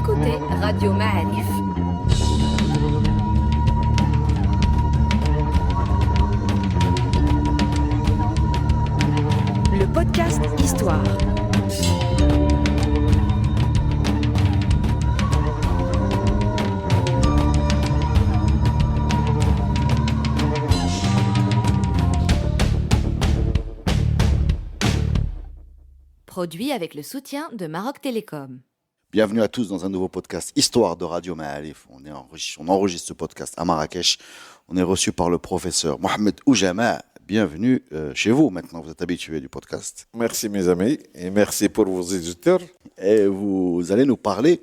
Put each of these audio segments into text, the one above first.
écoutez Radio Ma'arif. Le podcast Histoire. Produit avec le soutien de Maroc Télécom. Bienvenue à tous dans un nouveau podcast Histoire de Radio Ma'arif. On enregistre ce podcast à Marrakech. On est reçu par le professeur Mohamed Oujama. Bienvenue chez vous. Maintenant, vous êtes habitués du podcast. Merci mes amis et merci pour vos éditeurs. Et vous allez nous parler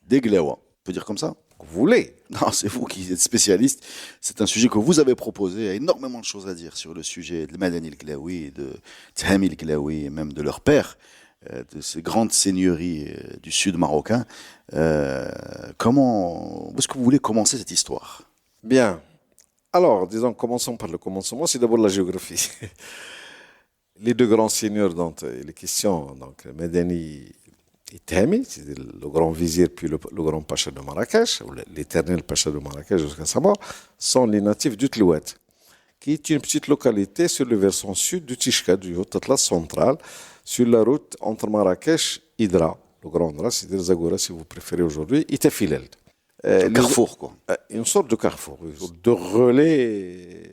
des Glawa. On peut dire comme ça ? Vous voulez ? Non, c'est vous qui êtes spécialiste. C'est un sujet que vous avez proposé. Il y a énormément de choses à dire sur le sujet de Madani el-Glaoui, de Tahami el-Glaoui et même de leur père, de ces grandes seigneuries du sud marocain. Où est-ce que vous voulez commencer cette histoire ? Bien. Alors, disons, commençons par le commencement. C'est d'abord la géographie. Les deux grands seigneurs dont il est question, donc Madani et Tahami, c'est le grand vizir puis le grand pacha de Marrakech, ou l'éternel pacha de Marrakech jusqu'à sa mort, sont les natifs du Tlouat, qui est une petite localité sur le versant sud du Tishka, du Haut Atlas central, sur la route entre Marrakech et Idra, le grand Idra, c'est-à-dire Zagora si vous préférez aujourd'hui, et Tafileld. Carrefour, quoi. Une sorte de carrefour, une sorte de relais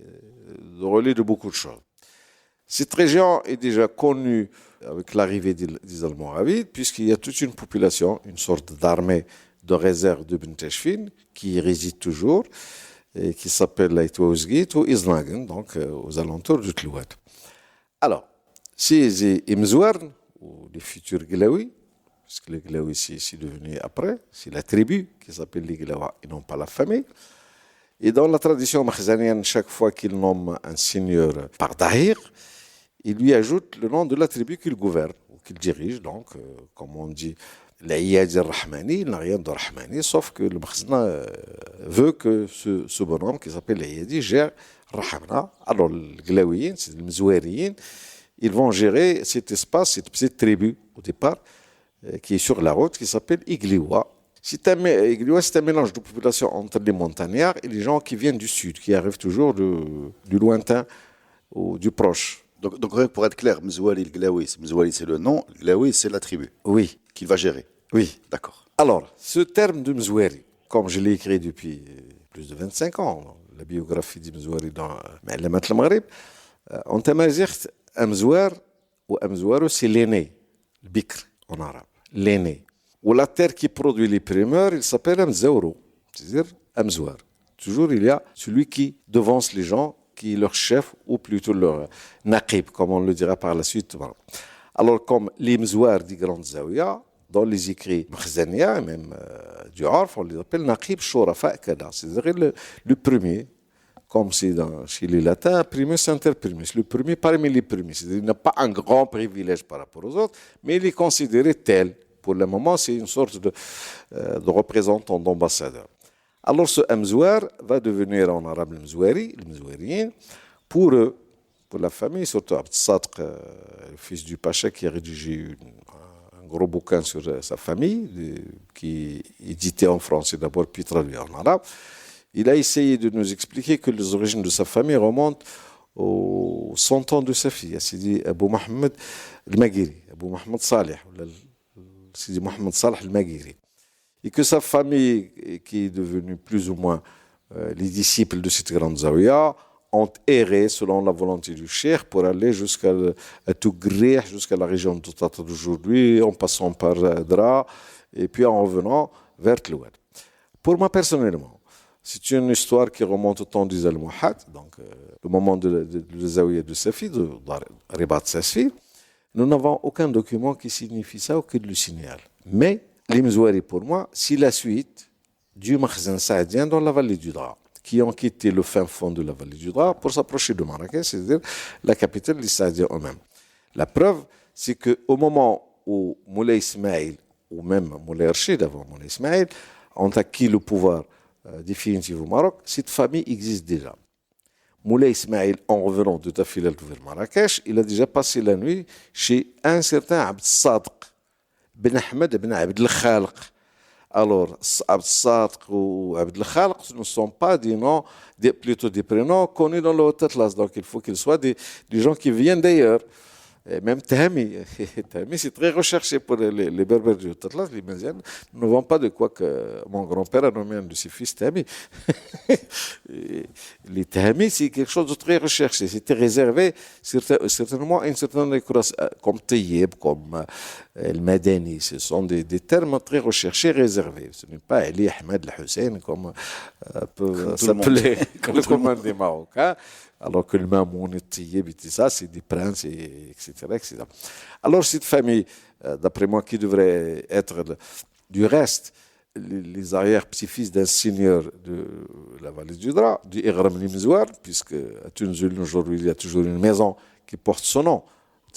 de beaucoup de choses. Cette région est déjà connue avec l'arrivée des Almoravides, puisqu'il y a toute une population, une sorte d'armée de réserve de Bentachfin, qui y réside toujours, et qui s'appelle l'Aïtouaouzgit ou Iznagan, donc aux alentours du Tlouat. Alors, ces Imzouarn, ou les futurs Glaoui, parce que les Glaoui c'est devenu après, c'est la tribu qui s'appelle les Glaoua et non pas la famille. Et dans la tradition makhzanienne, chaque fois qu'il nomme un seigneur par Dahir, il lui ajoute le nom de la tribu qu'il gouverne ou qu'il dirige. Donc, comme on dit, l'Iyad al-Rahmani, il n'a rien de Rahmani, sauf que le Makhzana veut que ce bonhomme qui s'appelle l'Iyadi gère Rahmana. Alors, les Glaouiyin, c'est les Mzouariyin, ils vont gérer cet espace, cette petite tribu au départ, qui est sur la route, qui s'appelle Igliwa. Igliwa, c'est un mélange de population entre les montagnards et les gens qui viennent du sud, qui arrivent toujours du lointain ou du proche. Donc, pour être clair, Mzouali el-Glaoui, Mzouali c'est le nom, Glaoui c'est la tribu. Oui. Qu'il va gérer. Oui. D'accord. Alors, ce terme de Mzouari, comme je l'ai écrit depuis plus de 25 ans, la biographie de Mzouari dans Ma'alamat al-Maghrib, on t'amazigh Amzouar ou Amzouaro, c'est l'aîné, le bikr en arabe, l'aîné. Ou la terre qui produit les primeurs, il s'appelle Amzaouro, c'est-à-dire Amzouar. Toujours il y a celui qui devance les gens, qui est leur chef, ou plutôt leur naqib, comme on le dira par la suite. Alors, comme les Mzouar des grandes zaouïas, dans les écrits Makhzania, même du Arf, on les appelle naqib shorafa kada, c'est-à-dire le premier, comme c'est chez les latins, primus inter primus, le premier parmi les premiers. C'est-à-dire qu'il n'a pas un grand privilège par rapport aux autres, mais il est considéré tel. Pour le moment, c'est une sorte de représentant, d'ambassadeur. Alors ce Amzouar va devenir en arabe le Mzouariyin, pour eux, pour la famille, surtout Abd Sadq, le fils du Pacha, qui a rédigé un gros bouquin sur sa famille, qui est édité en français d'abord, puis traduit en arabe. Il a essayé de nous expliquer que les origines de sa famille remontent aux 100 ans de sa fille, Sidi Abou Mohamed al-Maghiri, Abou Mohamed Saleh, Sidi Mohamed Saleh al-Maghiri. Et que sa famille, qui est devenue plus ou moins les disciples de cette grande zaouïa, ont erré selon la volonté du cheikh pour aller jusqu'à Tougrih, jusqu'à la région de Tata d'aujourd'hui, en passant par Dra, et puis en revenant vers Tlouad. Pour moi personnellement, c'est une histoire qui remonte au temps des Almohad, donc le moment de zaouïa de Safi, de Ribat Safi. Nous n'avons aucun document qui signifie ça ou qui le signale. Mais les Mzouari, pour moi, c'est la suite du Makhzen saadien dans la vallée du Dra, qui ont quitté le fin fond de la vallée du Dra pour s'approcher de Marrakech, c'est-à-dire la capitale des Saadiens eux-mêmes. La preuve, c'est qu'au moment où Moulay Ismail, ou même Moulay Rachid avant Moulay Ismail, ont acquis le pouvoir définitif au Maroc, cette famille existe déjà. Moulay Ismail, en revenant de Tafileld vers Marrakech, il a déjà passé la nuit chez un certain Abd Sadq, Ben Ahmed Ben Abd al-Khalq, Alors, Abd Sadq ou Abd al-Khalq ne sont pas des noms, plutôt des prénoms connus dans le haut atlas. Donc, il faut qu'ils soient des gens qui viennent d'ailleurs. Et même Tahmi, Tahmi, c'est très recherché pour les Berbères du haut atlas. Les Maziennes ne vont pas de quoi que mon grand-père a nommé un de ses fils Tahmi. Les Tahmi, c'est quelque chose de très recherché. C'était réservé certainement à une certaine race, comme Tayyib, comme El Madani. Ce sont des termes très recherchés, réservés. Ce n'est pas Ali Ahmed El Hussein comme peut s'appeler le commandant des Marocains. Alors que le Mamoun et Tayyib et tout ça, c'est des princes, etc., etc. Alors cette famille, d'après moi, qui devrait être du reste les arrière-petits-fils d'un seigneur de la vallée du Dra, du Ighram Nimzouar, puisque à Tunzul, aujourd'hui, il y a toujours une maison qui porte son nom,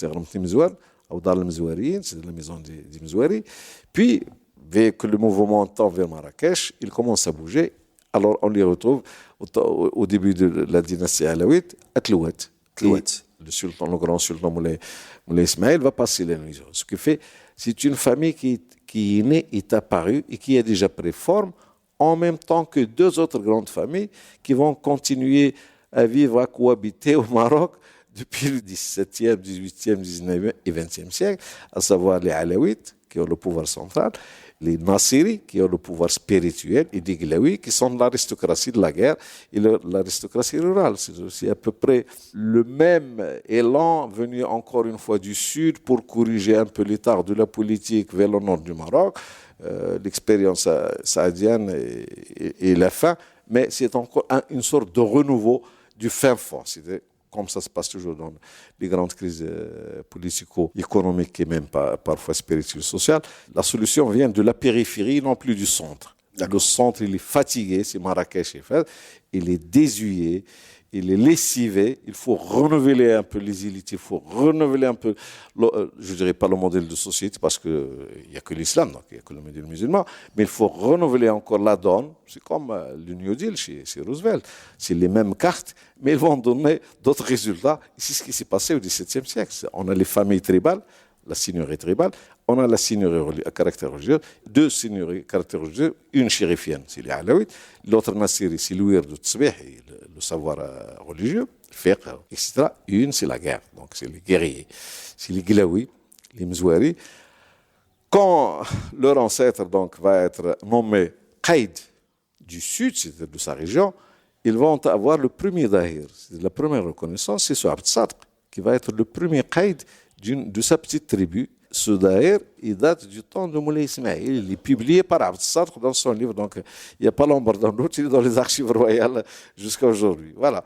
Ighram Nimzouar, ou Dar al-Mzouarien, c'est la maison des Mzouari. Puis, dès que le mouvement tend vers Marrakech, il commence à bouger. Alors, on les retrouve au début de la dynastie alaouite à Tlouet. Le grand sultan Moulay Ismaël va passer la nuit. Ce qui fait, c'est une famille qui est née, est apparue et qui a déjà pris forme en même temps que deux autres grandes familles qui vont continuer à vivre, à cohabiter au Maroc depuis le XVIIe, XVIIIe, XIXe et XXe siècle, à savoir les Alaouites qui ont le pouvoir central, les Nassiri qui ont le pouvoir spirituel et les Glaouis qui sont l'aristocratie de la guerre et l'aristocratie rurale. C'est aussi à peu près le même élan venu encore une fois du sud pour corriger un peu l'état de la politique vers le nord du Maroc. L'expérience saadienne et la fin, mais c'est encore une sorte de renouveau du fin fond. Comme ça se passe toujours dans les grandes crises politico-économiques et même parfois spirituelles, sociales. La solution vient de la périphérie, non plus du centre. Le centre, il est fatigué, c'est Marrakech, il est désuet, il est lessivé, il faut renouveler un peu les élites, il faut renouveler un peu, je dirais pas le modèle de société parce qu'il n'y a que l'islam, donc il n'y a que le modèle musulman, mais il faut renouveler encore la donne. C'est comme le New Deal chez Roosevelt. C'est les mêmes cartes, mais ils vont donner d'autres résultats. C'est ce qui s'est passé au XVIIe siècle. On a les familles tribales, la seigneurie tribale, on a la seigneurie à caractère religieux, deux seigneuries à caractère religieux, une chérifienne, c'est les Alaouites, l'autre Nassiri, c'est l'ouïr de Tsbih, le savoir religieux, le fiqh, etc. Une, c'est la guerre, donc c'est les guerriers, c'est les Glaouis, les Mzouari. Quand leur ancêtre donc, va être nommé Qaïd du sud, c'est-à-dire de sa région, ils vont avoir le premier dahir, c'est la première reconnaissance, c'est ce Abd Sadq, qui va être le premier Qaïd de sa petite tribu. Ce daïr, il date du temps de Moulay Ismaël. Il est publié par Abd Sadq dans son livre. Donc, il n'y a pas l'ombre dans l'autre, il est dans les archives royales jusqu'à aujourd'hui. Voilà.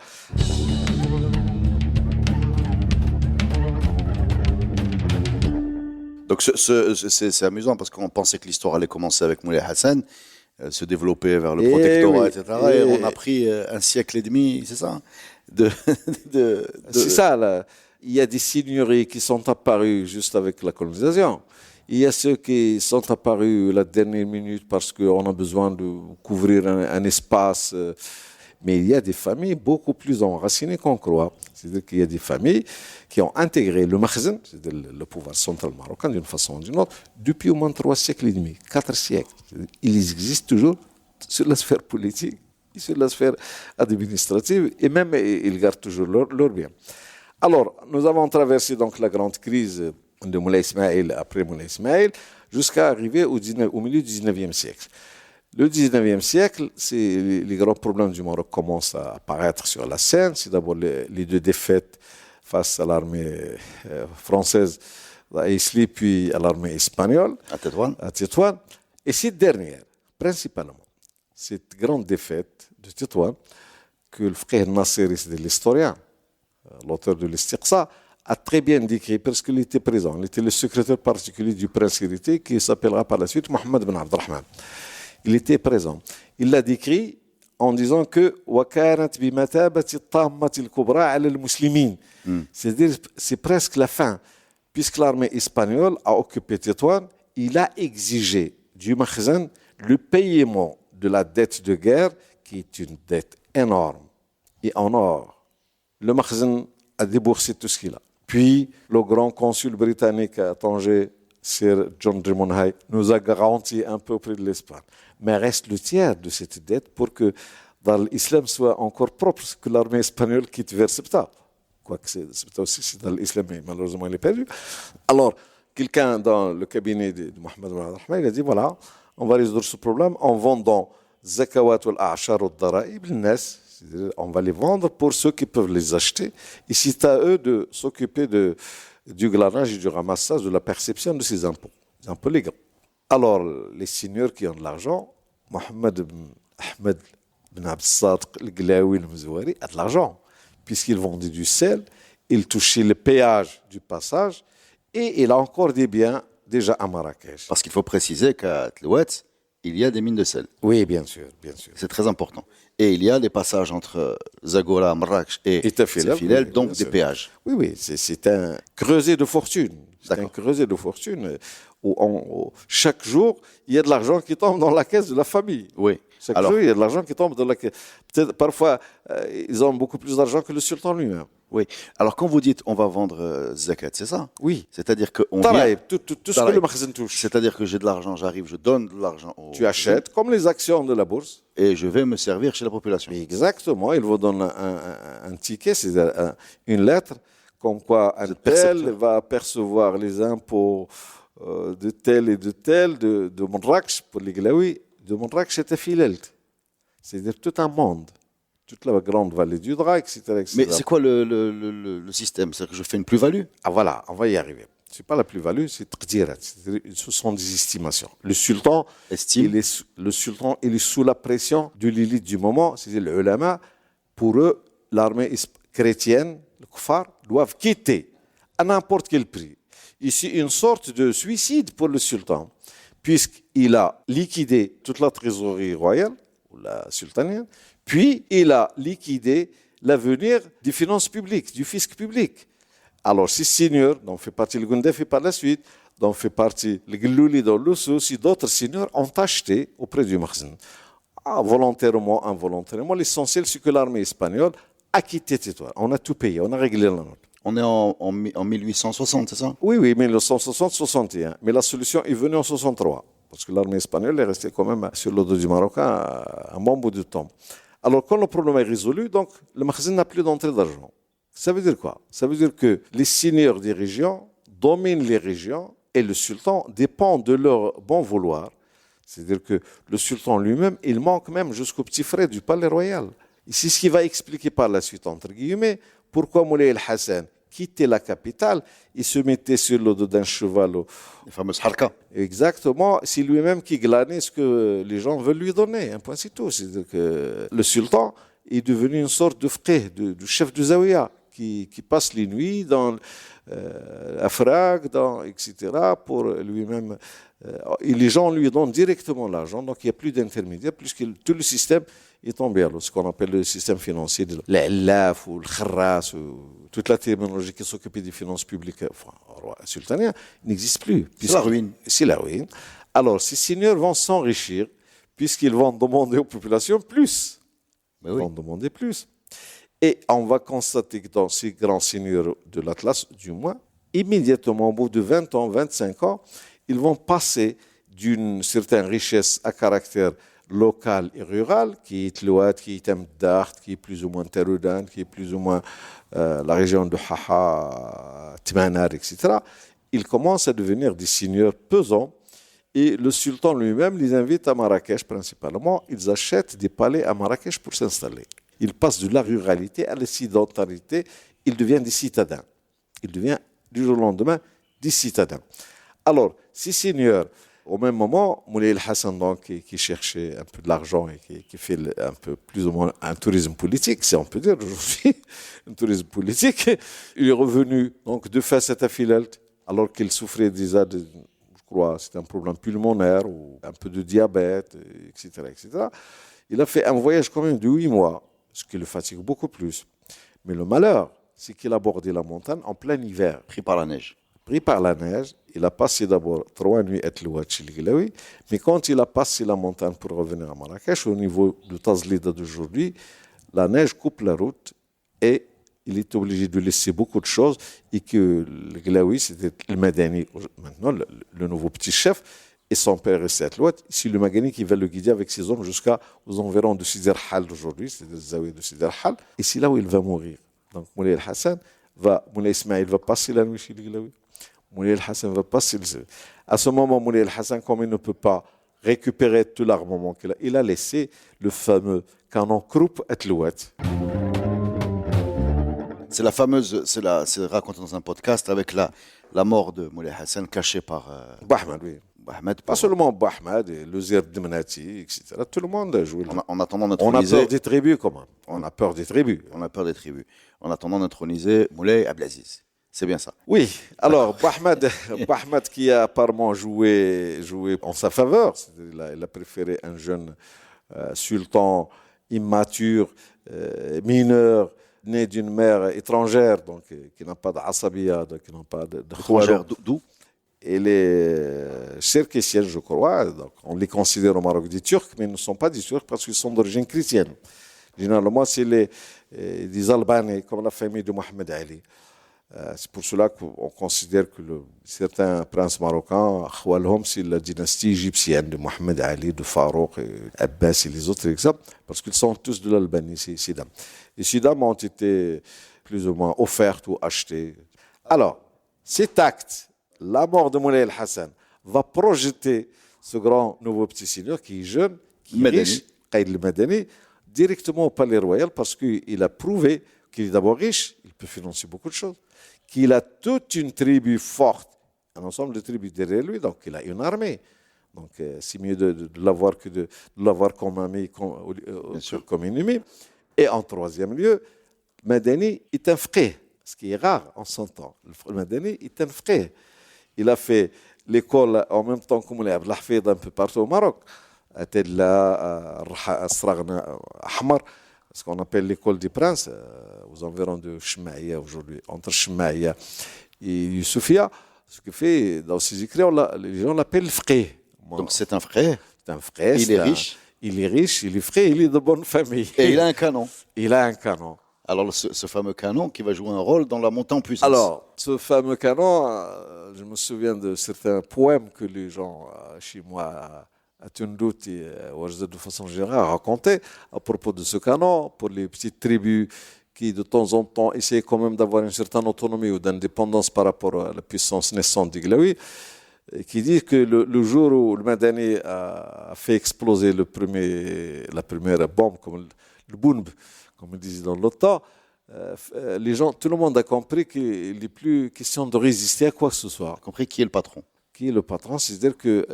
Donc c'est amusant parce qu'on pensait que l'histoire allait commencer avec Moulay Hassan, se développer vers le protectorat, oui, etc. Et on a pris un siècle et demi, c'est ça C'est ça, là. Il y a des seigneuries qui sont apparues juste avec la colonisation. Il y a ceux qui sont apparus la dernière minute parce qu'on a besoin de couvrir un espace. Mais il y a des familles beaucoup plus enracinées qu'on croit. C'est-à-dire qu'il y a des familles qui ont intégré le makhzen, c'est-à-dire le pouvoir central marocain d'une façon ou d'une autre, depuis au moins 3 siècles et demi, 4 siècles. Ils existent toujours sur la sphère politique, sur la sphère administrative, et même ils gardent toujours leur bien. Alors, nous avons traversé donc la grande crise de Moulay Ismaël après Moulay Ismaël jusqu'à arriver au milieu du 19e siècle. Le 19e siècle, les grands problèmes du Maroc commencent à apparaître sur la scène. C'est d'abord les deux défaites face à l'armée française à Isli, puis à l'armée espagnole à Tétouan. Et cette dernière, principalement, cette grande défaite de Tétouan, que le Fqih Nassiri, c'est de l'historien, l'auteur de l'Istiqsa, a très bien décrit parce qu'il était présent. Il était le secrétaire particulier du prince héritier qui s'appellera par la suite Mohammed ben Abdelrahman. Il était présent. Il l'a décrit en disant que c'est-à-dire c'est presque la fin. Puisque l'armée espagnole a occupé Tétouan, il a exigé du makhzen le paiement de la dette de guerre qui est une dette énorme et en or. Le makhzen a déboursé tout ce qu'il a. Puis, le grand consul britannique à Tanger Sir John Drummond Hay, nous a garanti un peu auprès de l'Espagne. Mais reste le tiers de cette dette pour que dans l'islam soit encore propre, que l'armée espagnole quitte vers Ceuta. Quoique Ceuta aussi, c'est dans l'islam, mais malheureusement, il est perdu. Alors, quelqu'un dans le cabinet de Mohamed Rahman, il a dit, voilà, on va résoudre ce problème en vendant zakawat wal-a'shar wal-daraib, on va les vendre pour ceux qui peuvent les acheter. Et c'est à eux de s'occuper du glanage et du ramassage, de la perception de ces impôts, les impôts légaux. Alors, les seigneurs qui ont de l'argent, Mohamed Ahmed Ben Abd Sadiq al-Glaoui al-Mzouari a de l'argent, puisqu'il vendait du sel, il touchait le péage du passage, et il a encore des biens déjà à Marrakech. Parce qu'il faut préciser qu'à Tlouet, il y a des mines de sel. Oui, bien sûr, bien sûr. C'est très important. Et il y a des passages entre Zagora, Marrakech et Tafilel, oui, donc des sûr. péages. Oui, oui, c'est un creuset de fortune. C'est un creuset de fortune où chaque jour, il y a de l'argent qui tombe dans la caisse de la famille. Oui. Chaque Alors, jour, il y a de l'argent qui tombe dans la caisse. Peut-être, parfois, ils ont beaucoup plus d'argent que le sultan lui-même. oui. Alors, quand vous dites on va vendre zakat, c'est ça? Oui. C'est-à-dire qu'on Taraïb, vient... tout ce que Taraïb. le magasin touche. C'est-à-dire que j'ai de l'argent, j'arrive, je donne de l'argent au... Tu achètes, comme les actions de la bourse. Et je vais me servir chez la population. Exactement, il vous donne un ticket, c'est-à-dire une lettre, comme quoi un tel va percevoir les impôts de tel et de tel, de Marrakech, pour les Glaoui, de Marrakech et Tafilelt. C'est-à-dire tout un monde, toute la grande vallée du Dra, etc. etc. Mais c'est quoi le système? C'est-à-dire que je fais une plus-value? Ah voilà, on va y arriver. Ce n'est pas la plus-value, c'est tqdirat. Ce sont des estimations. Le sultan, Estime. il est sous la pression de l'élite du moment, c'est-à-dire les ulama. Pour eux, l'armée chrétienne, le kuffar, doivent quitter à n'importe quel prix. Ici, une sorte de suicide pour le sultan, puisqu'il a liquidé toute la trésorerie royale, ou la sultanienne, puis il a liquidé l'avenir des finances publiques, du fisc public. Alors, ces seigneurs, dont fait partie le Gundefi par la suite, dont fait partie le Glouli dans l'Oussou, si d'autres seigneurs ont acheté auprès du Makhzen. Volontairement, involontairement, l'essentiel, c'est que l'armée espagnole a quitté Tétouan. On a tout payé, on a réglé la note. On est en 1860, c'est ça? Oui, 1960-61. Mais la solution est venue en 63. Parce que l'armée espagnole est restée quand même sur le dos du Marocain un bon bout de temps. Alors, quand le problème est résolu, donc, le Makhzen n'a plus d'entrée d'argent. Ça veut dire quoi? Ça veut dire que les seigneurs des régions dominent les régions et le sultan dépend de leur bon vouloir. C'est-à-dire que le sultan lui-même, il manque même jusqu'au petit frère du palais royal. Et c'est ce qui va expliquer par la suite, entre guillemets, pourquoi Moulay el-Hassan quittait la capitale et se mettait sur le dos d'un cheval. Les fameuses harkas. Exactement, c'est lui-même qui glanait ce que les gens veulent lui donner. Un point, c'est tout. C'est-à-dire que le sultan est devenu une sorte de fqih, de chef de zawiya, qui passe les nuits dans Afrag, etc., pour lui-même. Et les gens lui donnent directement l'argent, donc il n'y a plus d'intermédiaire, puisque tout le système est tombé à l'eau, ce qu'on appelle le système financier, l'Allaf ou le Kharras, toute la terminologie qui s'occupait des finances publiques sultaniennes, n'existe plus. C'est la ruine. C'est la ruine. Alors, ces seigneurs vont s'enrichir, puisqu'ils vont demander aux populations plus. Mais Ils oui. vont demander plus. Et on va constater que dans ces grands seigneurs de l'Atlas, du moins, immédiatement, au bout de 20 ans, 25 ans, ils vont passer d'une certaine richesse à caractère local et rural, qui est Tlouat, qui est Amdart, qui est plus ou moins Taroudan, qui est plus ou moins la région de Haha, Tmanar, etc. Ils commencent à devenir des seigneurs pesants. Et le sultan lui-même les invite à Marrakech principalement. Ils achètent des palais à Marrakech pour s'installer. Ils passent de la ruralité à la sédentarité. Ils deviennent des citadins. Ils deviennent du jour au lendemain des citadins. Alors, ces seigneurs, au même moment, Moulay el-Hassan, donc, qui cherchait un peu de l'argent et qui fait un peu plus ou moins un tourisme politique, si on peut dire aujourd'hui, un tourisme politique, il est revenu donc de face à Tafilelt, alors qu'il souffrait déjà de, je crois, c'est un problème pulmonaire ou un peu de diabète, etc., etc. Il a fait un voyage quand même de 8 mois, ce qui le fatigue beaucoup plus. Mais le malheur, c'est qu'il a abordé la montagne en plein hiver. Pris par la neige. Pris par la neige, il a passé d'abord 3 nuits à Tlouat chez les Glaoui, mais quand il a passé la montagne pour revenir à Marrakech, au niveau de Tazlida d'aujourd'hui, la neige coupe la route et il est obligé de laisser beaucoup de choses et que le Glaoui, c'était le Madani, maintenant le nouveau petit chef, et son père est à l'ouest. C'est le Madani qui va le guider avec ses hommes jusqu'aux environs de Sidi Hal d'aujourd'hui, c'est le Zawi de Sidi Hal, et c'est là où il va mourir. Donc Moulay Hassan Moulay Ismail va passer la nuit chez le Glaoui. Moulay Hassan va passer à ce moment, Moulay Hassan, comme il ne peut pas récupérer tout l'armement qu'il a, il a laissé le fameux canon Krupp à l'ouest. C'est la fameuse, c'est raconté dans un podcast avec la mort de Moulay Hassan cachée par Bahmed, oui. Bahmed. Pas seulement Bahmed, le Zir Dmenati, etc. Tout le monde a joué. En attendant On a d'introniser. peur des tribus, quand même. On a peur des tribus. On a peur des tribus. En attendant d'introniser Moulay Abdelaziz. C'est bien ça. Oui, alors Bahmed qui a apparemment joué en sa faveur, il a préféré un jeune sultan immature, mineur, né d'une mère étrangère, donc qui n'a pas d'asabia, donc qui n'a pas de Étrangère, d'où? Elle est circassienne, je crois. Donc on les considère au Maroc des Turcs, mais ils ne sont pas des Turcs parce qu'ils sont d'origine chrétienne. Généralement, c'est des Albanais, comme la famille de Mohamed Ali. C'est pour cela qu'on considère que certains princes marocains, Khwalhom, c'est la dynastie égyptienne de Mohamed Ali, de Farouk, Abbas et les autres exemples, parce qu'ils sont tous de l'Albanie, ces dames. Et ces dames ont été plus ou moins offertes ou achetées. Alors, cet acte, la mort de Moulay Hassan, va projeter ce grand nouveau petit seigneur qui est jeune, qui est riche, Qaïd al-Madani, directement au palais royal parce qu'il a prouvé qu'il est d'abord riche, il peut financer beaucoup de choses, qu'il a toute une tribu forte, un ensemble de tribus derrière lui, donc il a une armée. Donc c'est mieux de l'avoir que de l'avoir comme ami, comme ennemi. Et en troisième lieu, Madani est un faqih, ce qui est rare en son temps. Le Madani est un faqih. Il a fait l'école en même temps que Moulay Abdel Hafid un peu partout au Maroc. À Tella, à Sragna, Ahmar, ce qu'on appelle l'école des princes, aux environs de Chemaïa aujourd'hui, entre Chemaïa et Youssoufia. Ce qui fait, dans ses écrits, les gens l'appellent faqih. Donc c'est un frère. C'est un frère. Il est riche. Il est riche, il est frais, il est de bonne famille. Et il a un canon. Il a un canon. Alors ce fameux canon qui va jouer un rôle dans la montée en puissance. Alors, ce fameux canon, je me souviens de certains poèmes que les gens chez moi à Tundout et Ouarzazate de façon générale racontaient à propos de ce canon pour les petites tribus qui de temps en temps essayaient quand même d'avoir une certaine autonomie ou d'indépendance par rapport à la puissance naissante du Glaoui, qui dit que le jour où le Madani a fait exploser la première bombe, comme le Bounb, comme on disait dans l'OTAN, les gens, tout le monde a compris qu'il n'est plus question de résister à quoi que ce soit. Compris qui est le patron. Qui est le patron, c'est-à-dire que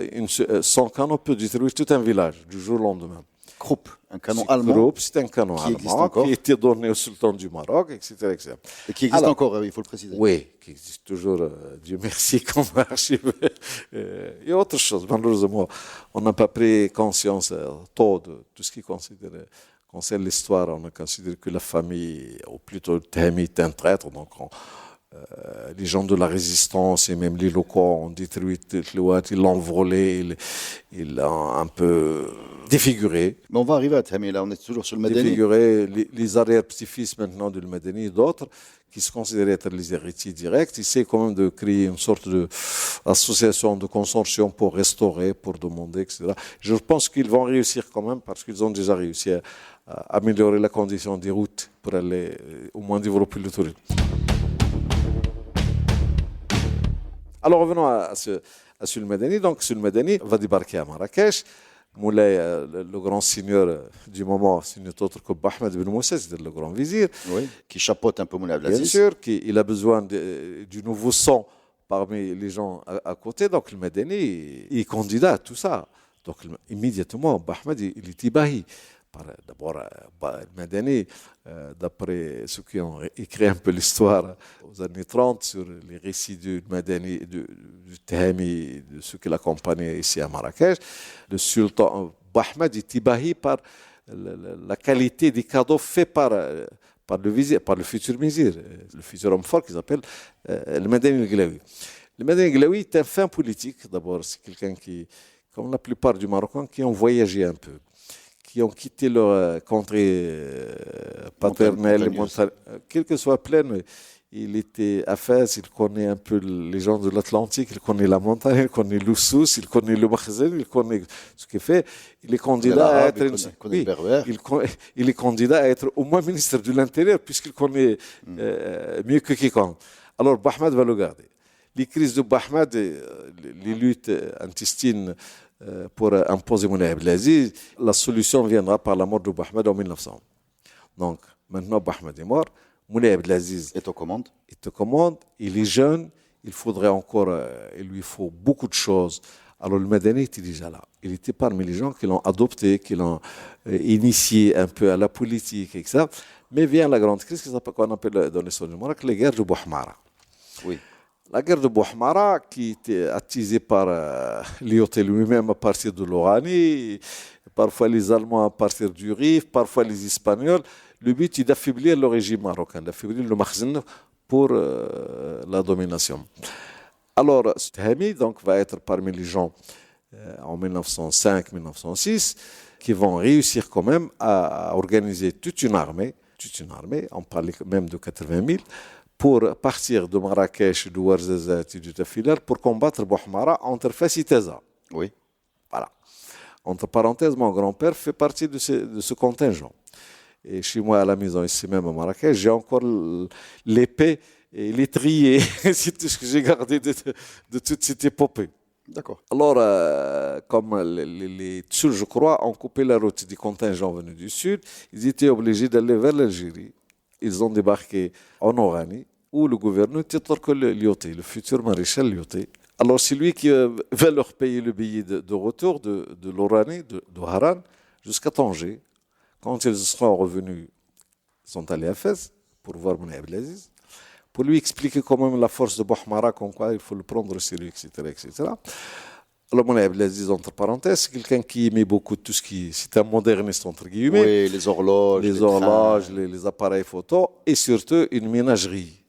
son canon peut détruire tout un village du jour au lendemain. Krupp, un canon allemand. C'est un canon qui existe allemand encore. qui a été donné au sultan du Maroc, etc. etc. Et qui existe encore, il faut le préciser. Oui, qui existe toujours, Dieu merci, comme archive. Et autre chose, malheureusement, on n'a pas pris conscience tôt de tout ce qui concerne l'histoire. On a considéré que la famille, ou plutôt le Tahmi, est un traître. Donc, les gens de la résistance et même les locaux ont détruit Tlouat, ils l'ont volé, ils l'ont un peu défiguré. Mais on va arriver à Tahmi, là, on est toujours sur le Madani. Défiguré, les arrière-petits-fils maintenant de le Madani et d'autres, qui se considéraient être les héritiers directs, essaient quand même de créer une sorte d'association, de consortium pour restaurer, pour demander, etc. Je pense qu'ils vont réussir quand même parce qu'ils ont déjà réussi à améliorer la condition des routes pour aller au moins développer le tourisme. Alors revenons à Sul Madani. Donc Sul Madani va débarquer à Marrakech. Moulay, le grand seigneur du moment, ce n'est autre que Ahmed ibn Moussa, c'est-à-dire le grand vizir. Oui, qui chapeaute un peu Moulay Abdelaziz. Bien sûr, il a besoin du nouveau sang parmi les gens à côté. Donc le Madani est candidat à tout ça. Donc immédiatement, Ahmed, il est ibahi. D'abord, le Madani, d'après ceux qui ont écrit un peu l'histoire aux années 30 sur les récits du Madani, du Tahmi, de ceux qui l'accompagnaient ici à Marrakech, le sultan Ahmed est ibahi par la qualité des cadeaux faits par le futur vizir, le futur homme fort qu'ils appellent le Madani al-Glaoui. Le Madani al-Glaoui est un fin politique. D'abord, c'est quelqu'un qui, comme la plupart du Marocains, qui ont voyagé un peu, qui ont quitté leur contrée paternelle, quelle que soit plaine, il était à Fès, il connaît un peu les gens de l'Atlantique, il connaît la montagne, il connaît l'Oussous, il connaît le Makhzen, il connaît ce qu'il fait. Il est candidat à être... il est candidat à être au moins ministre de l'Intérieur, puisqu'il connaît mieux que quiconque. Alors, Bahmad va le garder. Les crises de Bahmad, les luttes intestines pour imposer Moulay Abdelaziz, la solution viendra par la mort de Bahmad en 1900. Donc, maintenant, Bahmad est mort. Moulay Abdelaziz est aux commandes. Il est jeune, il faudrait encore, il lui faut beaucoup de choses. Alors le Madani était déjà là. Il était parmi les gens qui l'ont adopté, qui l'ont initié un peu à la politique, etc. Mais vient la grande crise qu'on appelle dans l'histoire du Maroc la guerre de Bouhmara. Oui. La guerre de Bouhmara, qui était attisée par l'IOT lui-même à partir de l'Oranie, parfois les Allemands à partir du Rif, parfois les Espagnols. Le but est d'affaiblir le régime marocain, d'affaiblir le Makhzen pour la domination. Alors, Tahami donc, va être parmi les gens en 1905-1906 qui vont réussir quand même à organiser toute une armée, on parlait même de 80 000, pour partir de Marrakech, de Ouarzazate et du Tafilal pour combattre Bouhmara entre Fès et Taza. Oui. Voilà. Entre parenthèses, mon grand-père fait partie de ce contingent. Et chez moi, à la maison, ici même à Marrakech, j'ai encore l'épée et l'étrier. C'est tout ce que j'ai gardé de toute cette épopée. D'accord. Alors, comme les Tchouls, je crois, ont coupé la route des contingents venus du sud, ils étaient obligés d'aller vers l'Algérie. Ils ont débarqué en Oranie, où le gouverneur Titork Lyoté, le futur maréchal Lyoté. Alors, c'est lui qui va leur payer le billet de retour de l'Oranie, de Haran, jusqu'à Tanger. Quand ils seront revenus, ils sont allés à Fès pour voir Moulay Abdelaziz, pour lui expliquer quand même la force de Bouhmara, comme quoi il faut le prendre au sérieux, etc., etc. Alors Moulay Abdelaziz, entre parenthèses, c'est quelqu'un qui aimait beaucoup tout ce qui... C'est un moderniste, entre guillemets. Oui, les horloges. Les appareils photo, et surtout une ménagerie.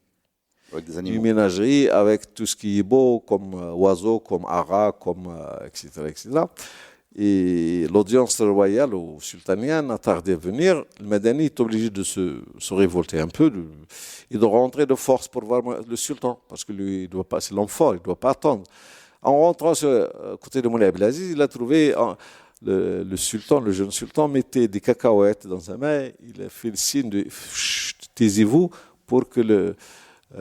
Avec des animaux. Une ménagerie avec tout ce qui est beau, comme oiseaux, comme haras, comme etc., etc. Et l'audience royale ou sultanienne a tardé à venir. Le Madani est obligé de se révolter un peu et de rentrer de force pour voir le sultan. Parce que lui, c'est l'homme fort, il ne doit pas attendre. En rentrant à côté de Moulay Abdelaziz, il a trouvé le sultan, le jeune sultan, mettait des cacahuètes dans sa main. Il a fait le signe de « taisez-vous » pour que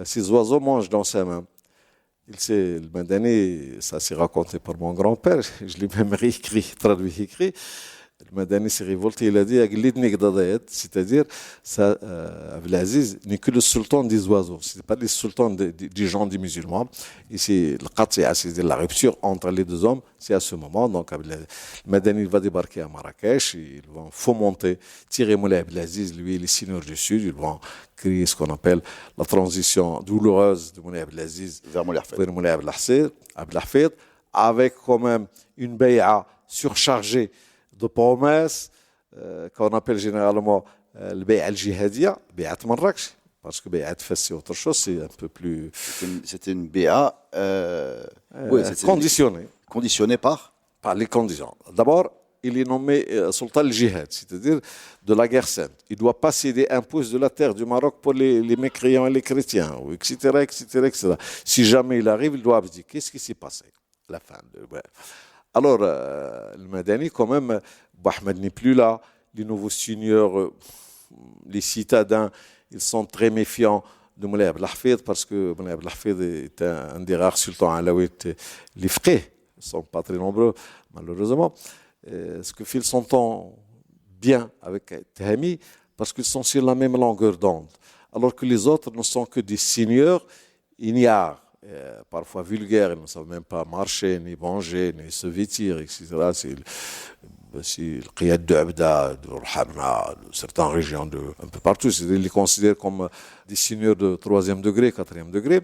ces oiseaux mangent dans sa main. Le Madani, ça s'est raconté par mon grand-père, je l'ai même réécrit, traduit écrit. Le Madani s'est révolté, il a dit c'est-à-dire, Abdelaziz n'est que le sultan des oiseaux, ce n'est pas le sultan des gens des musulmans. Et c'est le qat'i'a, c'est-à-dire la rupture entre les deux hommes, c'est à ce moment. Donc, le Madani va débarquer à Marrakech, ils vont fomenter, tirer Moulay Abdelaziz, lui et les seigneurs du Sud, ils vont créer ce qu'on appelle la transition douloureuse de Moulay Abdelaziz vers Moulay Abdelhafid, avec quand même une bay'a surchargée de promesses qu'on appelle généralement le bay'a al-jihadiyya, bay'at Marrakech, parce que bay'at Fès c'est autre chose, c'est un peu plus... C'était une bay'a conditionnée par les conditions. D'abord, il est nommé sultan al-jihad, c'est-à-dire de la guerre sainte. Il ne doit pas céder un pouce de la terre du Maroc pour les mécréants et les chrétiens, etc., etc., etc. Si jamais il arrive, il doit abdiquer. Qu'est-ce qui s'est passé? La fin de... Alors, le Madani, quand même, Bahmad n'est plus là. Les nouveaux seigneurs, les citadins, ils sont très méfiants de Moulay Abdelhafid parce que Moulay Abdelhafid est un des rares sultans alaouites, les fqih. Ils ne sont pas très nombreux, malheureusement. Ce que fait le sultan bien avec Tahami, parce qu'ils sont sur la même longueur d'onde. Alors que les autres ne sont que des seigneurs ignares. Parfois vulgaires, ils ne savent même pas marcher, ni manger, ni se vêtir, etc. C'est le qiyad de Abda, de Rhamna, de certaines régions, un peu partout. Ils les considèrent comme des seigneurs de 3e degré, 4e degré.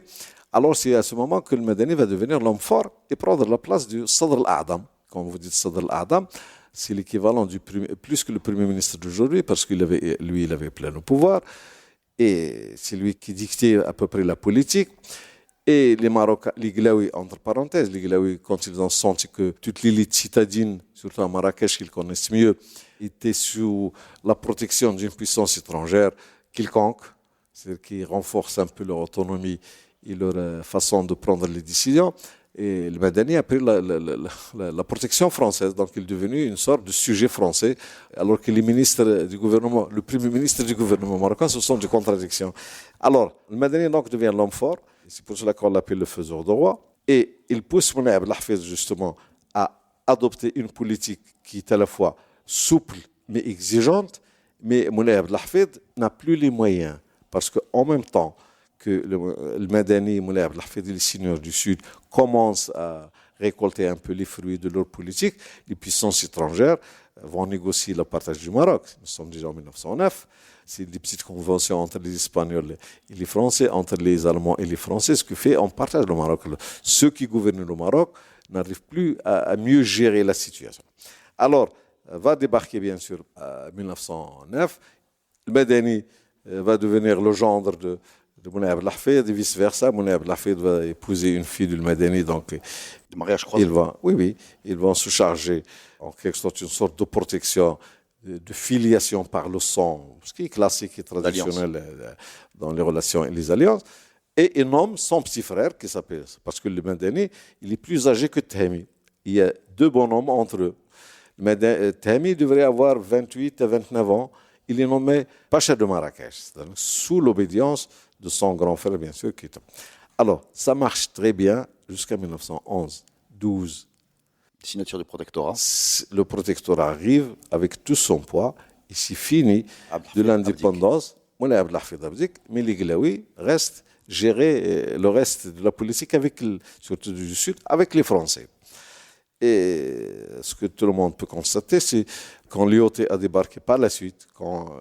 Alors c'est à ce moment que le Madani va devenir l'homme fort et prendre la place du Sadr al-A'dam. Quand vous dites Sadr al-A'dam, c'est l'équivalent plus que le Premier ministre d'aujourd'hui, parce qu'il avait plein de pouvoir. Et c'est lui qui dictait à peu près la politique. Et les Marocains, les Glaouis, entre parenthèses, les Glaouis, quand ils ont senti que toute l'élite citadine, surtout à Marrakech, qu'ils connaissent mieux, était sous la protection d'une puissance étrangère quelconque, c'est-à-dire qui renforcent un peu leur autonomie et leur façon de prendre les décisions. Et le Madani a pris la protection française, donc il est devenu une sorte de sujet français, alors que les ministres du gouvernement, le premier ministre du gouvernement marocain, ce sont des contradictions. Alors, le Madani donc devient l'homme fort, c'est pour cela qu'on l'appelle le faiseur de roi, et il pousse Moulay Abdel Hafid justement à adopter une politique qui est à la fois souple mais exigeante, mais Moulay Abdel Hafid n'a plus les moyens, parce qu'en même temps que le Madani, Moulay Abdel Hafid et les seigneurs du Sud commencent à récolter un peu les fruits de leur politique, les puissances étrangères vont négocier le partage du Maroc. Nous sommes déjà en 1909. C'est des petites conventions entre les Espagnols et les Français, entre les Allemands et les Français, ce qui fait qu'on partage le Maroc. Ceux qui gouvernent le Maroc n'arrivent plus à mieux gérer la situation. Alors, va débarquer bien sûr en 1909. Le Madani va devenir le gendre de Moulay Abdel Hafid et vice-versa. Moulay Abdel Hafid va épouser une fille du Madani, donc Le mariage croisé. ils vont se charger en quelque sorte une sorte de protection, de filiation par le sang, ce qui est classique et traditionnel dans les relations et les alliances. Et il nomme son petit frère qui s'appelle, parce que le Madani, il est plus âgé que Tahmi. Il y a 2 bonhommes entre eux. Tahmi devrait avoir 28 à 29 ans. Il est nommé Pacha de Marrakech, sous l'obédience de son grand frère, bien sûr. Alors, ça marche très bien jusqu'à 1911-12. Signature du protectorat. Le protectorat arrive avec tout son poids et c'est fini de l'indépendance. Moulay Abdel Hafid abdique, mais les Glaouis restent gérer le reste de la politique, surtout du Sud, avec les Français. Et ce que tout le monde peut constater, c'est quand Lyautey a débarqué par la suite, quand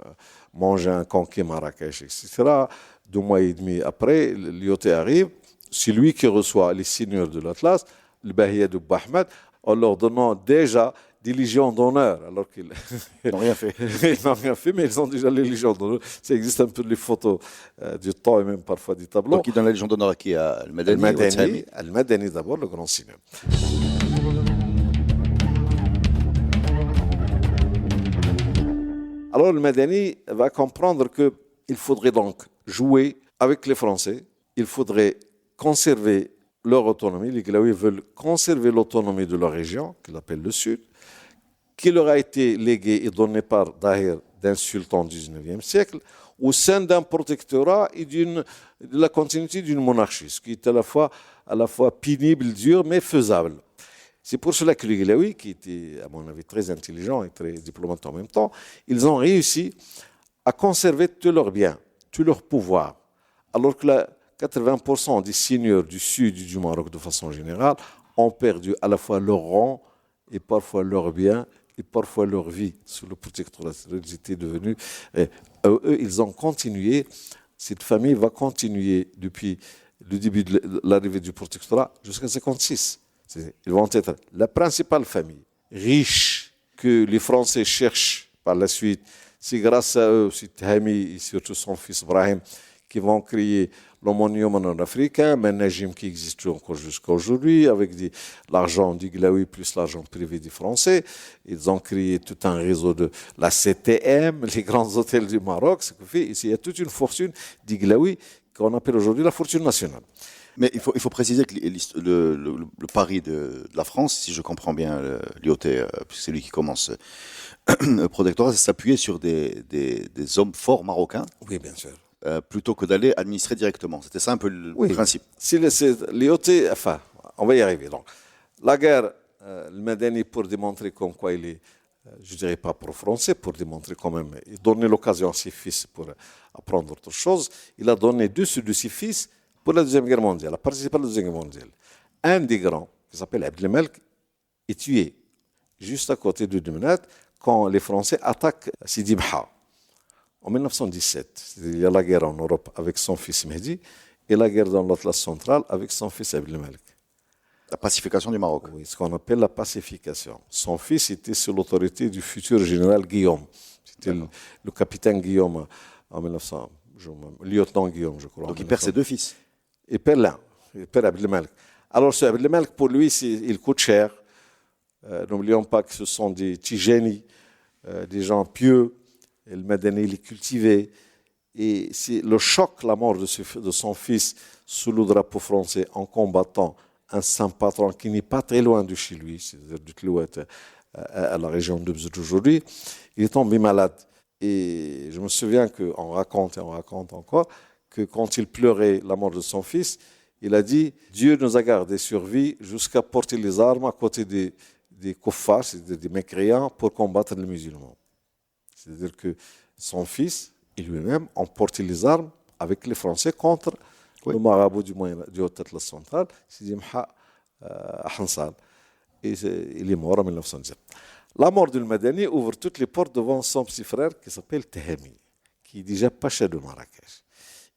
Mangin conquit Marrakech, etc., 2 mois et demi après, Lyautey arrive, c'est lui qui reçoit les seigneurs de l'Atlas, le Bahia de Ahmed, en leur donnant déjà des légions d'honneur, alors qu'ils n'ont rien fait. Ils n'ont rien fait, mais ils ont déjà les légions d'honneur. Ça existe un peu les photos du temps et même parfois des tableaux. Donc, il donne la légion d'honneur à qui? À Al-Madani. Al-Madani d'abord, le grand seigneur. Alors le Madani va comprendre qu'il faudrait donc jouer avec les Français, il faudrait conserver leur autonomie. Les Glaouis veulent conserver l'autonomie de leur région, qu'ils appellent le Sud, qui leur a été léguée et donnée par Dahir d'un sultan du XIXe siècle, au sein d'un protectorat et de la continuité d'une monarchie, ce qui est à la fois pénible, dur, mais faisable. C'est pour cela que les Glaouis, qui étaient, à mon avis, très intelligents et très diplomates en même temps, ils ont réussi à conserver tous leurs biens, tout leur pouvoir. Alors que 80% des seigneurs du sud et du Maroc, de façon générale, ont perdu à la fois leur rang et parfois leurs biens et parfois leur vie sous le protectorat. Ils étaient devenus... eux, ils ont continué, cette famille va continuer depuis le début de l'arrivée du protectorat jusqu'à 1956. Ils vont être la principale famille riche que les Français cherchent par la suite. C'est grâce à eux, c'est Tahmi et surtout son fils Brahim, qui vont créer l'Omonium nord-africain, un Najim qui existe encore jusqu'à aujourd'hui, avec l'argent du Glaoui plus l'argent privé des Français. Ils ont créé tout un réseau de la CTM, les grands hôtels du Maroc, ce qui fait ici, il y a toute une fortune du Glaoui qu'on appelle aujourd'hui la fortune nationale. Mais il faut préciser que le pari de la France, si je comprends bien Lyautey, puisque c'est lui qui commence le protectorat, c'est s'appuyer sur des hommes forts marocains. Oui, bien sûr. Plutôt que d'aller administrer directement. C'était ça un peu le principe. Lyautey, enfin, on va y arriver. Donc, la guerre, le Madani, pour démontrer comme quoi il est, je ne dirais pas pro-français, pour démontrer quand même, il donnait l'occasion à ses fils pour apprendre autre chose. Il a donné 2 de ses fils pour la Deuxième Guerre mondiale, a participé à la Deuxième Guerre mondiale. Un des grands, qui s'appelle Abdelmelk, est tué juste à côté de Demenat quand les Français attaquent Sidi Mha. En 1917, il y a la guerre en Europe avec son fils Mehdi et la guerre dans l'Atlas central avec son fils Abdelmelk. La pacification du Maroc. Oui, ce qu'on appelle la pacification. Son fils était sous l'autorité du futur général Guillaume. C'était le capitaine Guillaume en 1900, lieutenant Guillaume, je crois. Donc il perd ses 2 fils. Il perd l'un, il perd Abdelmelk. Alors ce Abdelmelk, pour lui, il coûte cher. N'oublions pas que ce sont des Tijani, des gens pieux. Et le Madani, il est cultivé. Et c'est le choc, la mort de son fils sous le drapeau français en combattant un saint patron qui n'est pas très loin de chez lui, c'est-à-dire du Tlouet à la région de Bzout aujourd'hui. Il est tombé malade. Et je me souviens qu'on raconte et on raconte encore que quand il pleurait la mort de son fils, il a dit « Dieu nous a gardés sur vie jusqu'à porter les armes à côté des kuffars, c'est-à-dire des mécréants, pour combattre les musulmans. » C'est-à-dire que son fils et lui-même ont porté les armes avec les Français contre le marabout du Haut-Atlas central, Sidi Mha Hansal. Et il est mort en 1917. La mort du Madani ouvre toutes les portes devant son petit frère qui s'appelle Tehami, qui est déjà pacha de Marrakech,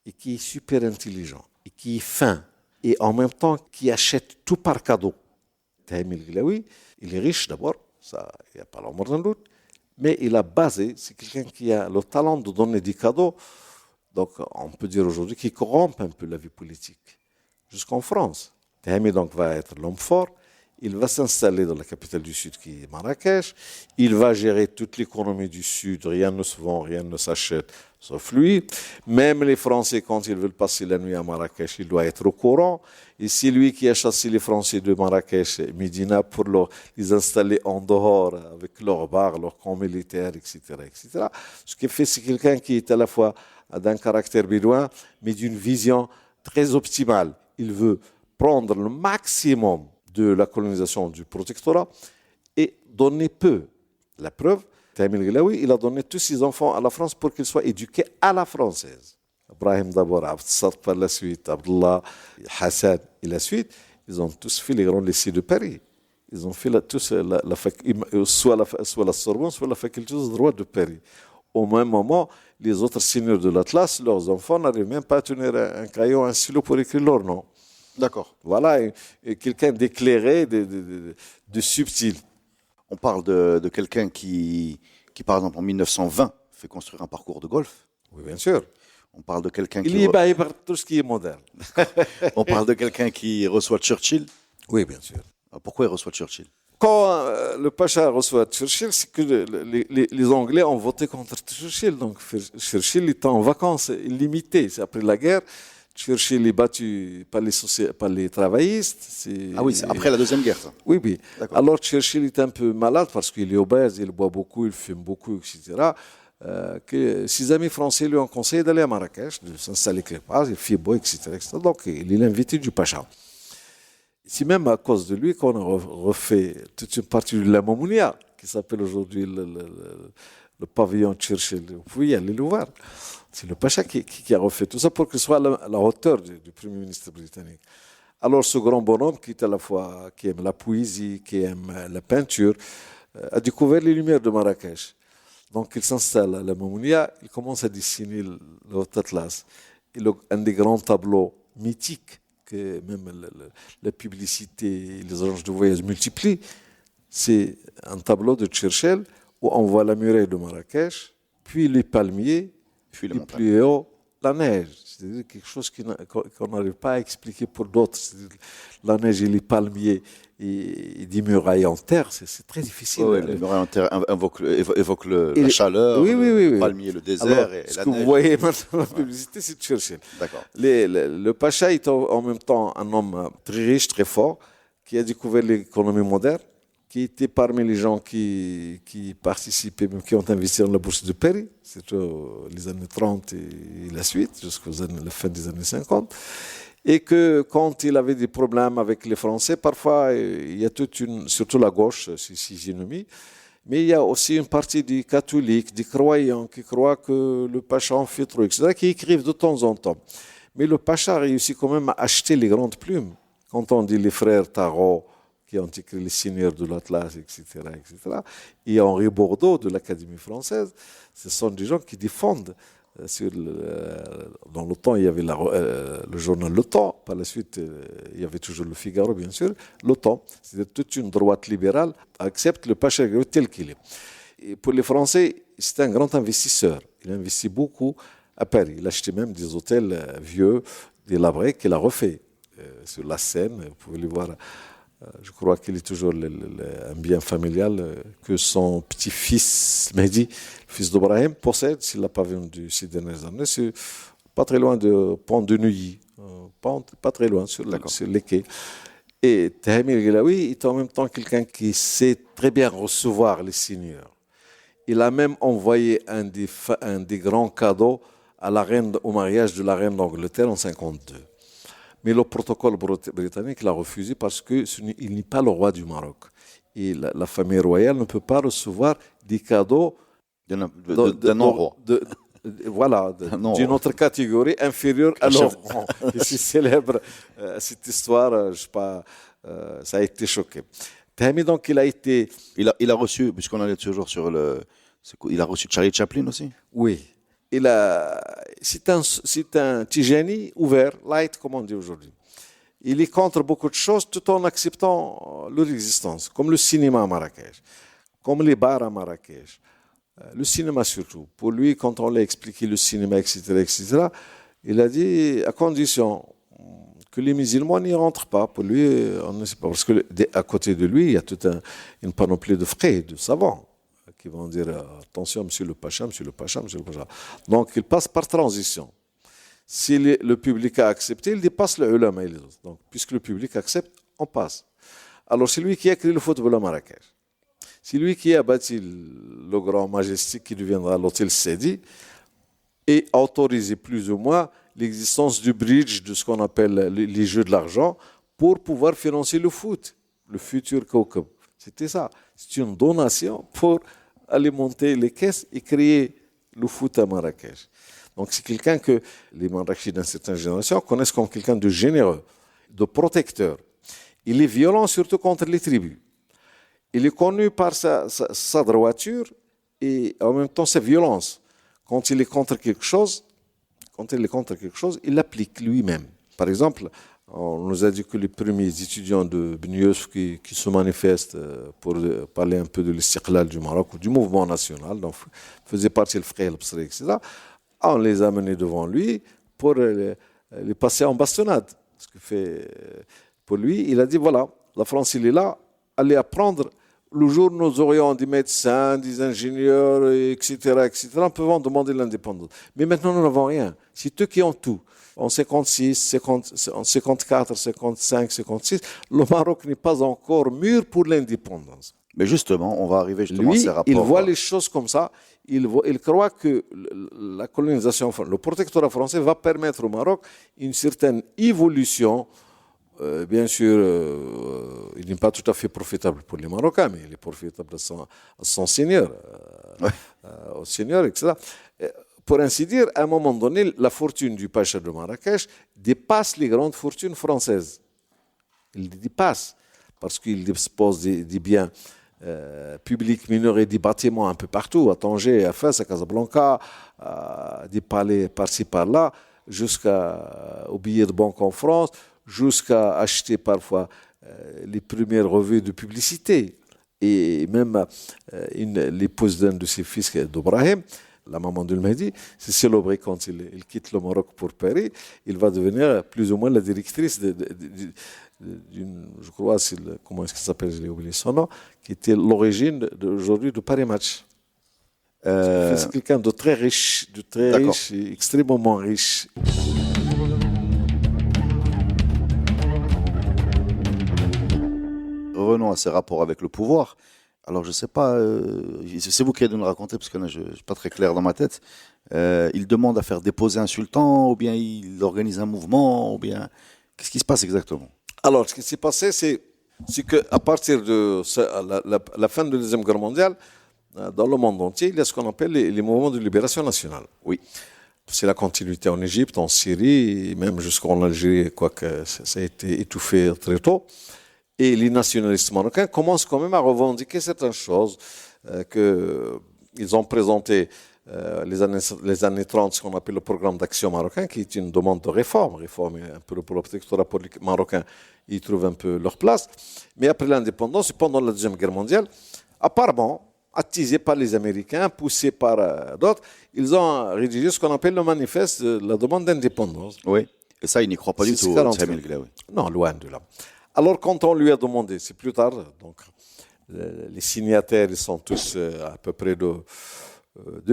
et qui est super intelligent, et qui est fin, et en même temps qui achète tout par cadeau. Tehami el-Glaoui, il est riche d'abord, ça, il n'y a pas l'amour d'un doute, mais il a basé, c'est quelqu'un qui a le talent de donner des cadeaux, donc on peut dire aujourd'hui qu'il corrompt un peu la vie politique, jusqu'en France. Tehami donc va être l'homme fort, il va s'installer dans la capitale du Sud qui est Marrakech, il va gérer toute l'économie du Sud, rien ne se vend, rien ne s'achète, sauf lui. Même les Français, quand ils veulent passer la nuit à Marrakech, il doit être au courant. Et c'est lui qui a chassé les Français de Marrakech, Médina, pour les installer en dehors, avec leurs bars, leurs camps militaires, etc., etc. Ce qui fait, c'est quelqu'un qui est à la fois d'un caractère bédouin, mais d'une vision très optimale. Il veut prendre le maximum de la colonisation du protectorat et donner peu. La preuve, Tehami el-Glaoui, il a donné tous ses enfants à la France pour qu'ils soient éduqués à la française. Ibrahim d'abord, Abd Sadq par la suite, Abdullah, Hassan et la suite, ils ont tous fait les grands lycées de Paris. Ils ont fait soit la Sorbonne, soit la faculté de droit de Paris. Au même moment, les autres seigneurs de l'Atlas, leurs enfants n'arrivent même pas à tenir un crayon, un stylo pour écrire leur nom. D'accord. Voilà, quelqu'un d'éclairé, de subtil. On parle de quelqu'un qui, par exemple, en 1920, fait construire un parcours de golf. Oui, bien sûr. On parle de quelqu'un Il est ébahi par tout ce qui est moderne. On parle de quelqu'un qui reçoit Churchill. Oui, bien sûr. Pourquoi il reçoit Churchill? Quand le Pacha reçoit Churchill, c'est que les Anglais ont voté contre Churchill. Donc Churchill est en vacances illimitées. C'est après la guerre. Churchill est battu par les travaillistes. Ah oui, c'est après la Deuxième Guerre, ça. Oui, oui. D'accord. Alors Churchill est un peu malade parce qu'il est obèse, il boit beaucoup, il fume beaucoup, etc. Que ses amis français lui ont conseillé d'aller à Marrakech, de s'installer quelque part, il fait beau, etc., etc. Donc il est l'invité du Pacha. C'est même à cause de lui qu'on a refait toute une partie de la Mamounia, qui s'appelle aujourd'hui le pavillon Churchill. Vous pouvez y aller le voir. C'est le Pacha qui a refait tout ça pour qu'il soit à la hauteur du Premier ministre britannique. Alors ce grand bonhomme qui est à la fois, qui aime la poésie, qui aime la peinture, a découvert les lumières de Marrakech. Donc il s'installe à la Mamounia, il commence à dessiner le Haut-Atlas. Et un des grands tableaux mythiques que même la publicité, les agences de voyage multiplient, c'est un tableau de Churchill où on voit la muraille de Marrakech, puis les palmiers, puis plus haut, la neige. C'est-à-dire quelque chose qu'on n'arrive pas à expliquer pour d'autres. La neige et les palmiers et des murailles en terre, c'est très difficile. Oui, les murailles en terre évoquent la chaleur, oui, le palmier, le désert. Alors, et ce la que neige. vous voyez maintenant dans la publicité, c'est Churchill. D'accord. Le Pacha est en même temps un homme très riche, très fort, qui a découvert l'économie moderne, qui était parmi les gens qui participaient, même qui ont investi dans la bourse de Paris, surtout les années 30 et la suite, jusqu'à la fin des années 50. Et que quand il avait des problèmes avec les Français, parfois, il y a surtout la gauche, c'est génomie, mais il y a aussi une partie des catholiques, des croyants qui croient que le Pacha en fait trop, etc., qui écrivent de temps en temps. Mais le Pacha a réussi quand même à acheter les grandes plumes. Quand on dit les frères Tarot, qui ont écrit Les Seigneurs de l'Atlas, etc., etc., et Henri Bordeaux de l'Académie française, ce sont des gens qui défendent. Dans le temps, il y avait le journal Le Temps. Par la suite, il y avait toujours Le Figaro, bien sûr. Le Temps, c'est-à-dire toute une droite libérale, accepte le Pacha tel qu'il est. Et pour les Français, c'est un grand investisseur. Il investit beaucoup à Paris. Il a acheté même des hôtels vieux, des labrets qu'il a refait sur la Seine. Vous pouvez les voir Je crois qu'il est toujours un bien familial que son petit-fils, Mehdi, le fils d'Ibrahim, possède, s'il ne l'a pas vendu ces dernières années. C'est pas très loin de Pont de Neuilly, pas très loin, sur les quais. Et Tahami El Gelaoui est en même temps quelqu'un qui sait très bien recevoir les seigneurs. Il a même envoyé un des grands cadeaux à la reine, au mariage de la reine d'Angleterre en 1952. Mais le protocole britannique l'a refusé parce qu'il n'est pas le roi du Maroc. Et la famille royale ne peut pas recevoir des cadeaux d'un non-roi. Voilà, d'une autre catégorie inférieure à leur rang. Et c'est célèbre cette histoire, je sais pas, ça a été choqué. Tahami, donc, il a reçu, puisqu'on en est toujours sur il a reçu Charlie Chaplin aussi? Oui. C'est un Tijani ouvert, light, comme on dit aujourd'hui. Il est contre beaucoup de choses tout en acceptant leur existence, comme le cinéma à Marrakech, comme les bars à Marrakech, le cinéma surtout. Pour lui, quand on l'a expliqué le cinéma, etc., il a dit à condition que les musulmans n'y rentrent pas. Pour lui, on ne sait pas. Parce qu'à côté de lui, il y a toute une panoplie de frères, de savants, qui vont dire attention, monsieur le Pacha, monsieur le Pacha, monsieur le Pacha. Donc, il passe par transition. Si le public a accepté, il dépasse le ulama et les autres. Donc, puisque le public accepte, on passe. Alors, c'est lui qui a créé le football à Marrakech. C'est lui qui a bâti le grand majestic qui deviendra l'hôtel Sedi et a autorisé plus ou moins l'existence du bridge, de ce qu'on appelle les jeux de l'argent, pour pouvoir financer le foot, le futur Koukab. C'était ça. C'est une donation pour alimenter les caisses et créer le foot à Marrakech. Donc c'est quelqu'un que les Marrakechis d'une certaine génération connaissent comme quelqu'un de généreux, de protecteur. Il est violent surtout contre les tribus. Il est connu par sa droiture et en même temps sa violence. Quand il est contre quelque chose, il l'applique lui-même. Par exemple, on nous a dit que les premiers étudiants de Ben Youssef qui se manifestent pour parler un peu de l'istiqlal du Maroc ou du mouvement national, donc faisaient partie du frère al-Bsri, etc., on les a menés devant lui pour les passer en bastonnade. Ce que fait pour lui, il a dit voilà, la France, il est là, allez apprendre. Le jour où nous aurions des médecins, des ingénieurs, etc., on peut en demander l'indépendance. Mais maintenant, nous n'avons rien. C'est eux qui ont tout. En 56, en 54, 55, 56, le Maroc n'est pas encore mûr pour l'indépendance. Mais justement, on va arriver justement à ces rapports. Il voit les choses comme ça. Il croit que la colonisation, le protectorat français va permettre au Maroc une certaine évolution. Bien sûr, il n'est pas tout à fait profitable pour les Marocains, mais il est profitable à son seigneur, au seigneur, etc. Pour ainsi dire, à un moment donné, la fortune du Pacha de Marrakech dépasse les grandes fortunes françaises. Il les dépasse parce qu'il dispose des biens publics mineurs et des bâtiments un peu partout, à Tanger, à Fès, à Casablanca, des palais par-ci par-là, jusqu'aux billets de banque en France, jusqu'à acheter parfois les premières revues de publicité. Et même l'épouse d'un de ses fils, d'Ibrahim, la maman de Mehdi, c'est célébré quand il quitte le Maroc pour Paris. Il va devenir plus ou moins la directrice d'une, je crois, comment est-ce qu'il s'appelle, j'ai oublié son nom, qui était l'origine d'aujourd'hui de Paris Match. C'est quelqu'un de très riche, et extrêmement riche. Revenons à ces rapports avec le pouvoir. Alors, je ne sais pas, c'est vous qui allez nous le raconter, parce que là, je ne suis pas très clair dans ma tête. Il demande à faire déposer un sultan, ou bien il organise un mouvement, ou bien... Qu'est-ce qui se passe exactement? Alors, ce qui s'est passé, c'est qu'à partir de la fin de la Deuxième Guerre mondiale, dans le monde entier, il y a ce qu'on appelle les mouvements de libération nationale. Oui. C'est la continuité en Égypte, en Syrie, et même jusqu'en Algérie, quoique ça a été étouffé très tôt. Et les nationalistes marocains commencent quand même à revendiquer certaines choses qu'ils ont présentées les années 30, ce qu'on appelle le programme d'action marocain, qui est une demande de réformer un peu le protectorat marocain, ils trouvent un peu leur place. Mais après l'indépendance, et pendant la Deuxième Guerre mondiale, apparemment, attisés par les Américains, poussés par d'autres, ils ont rédigé ce qu'on appelle le manifeste de la demande d'indépendance. Oui, et ça, ils n'y croient pas du tout, Tahami El Gelaoui. Non, loin de là. Alors, quand on lui a demandé, c'est plus tard, donc les signataires, ils sont tous à peu près de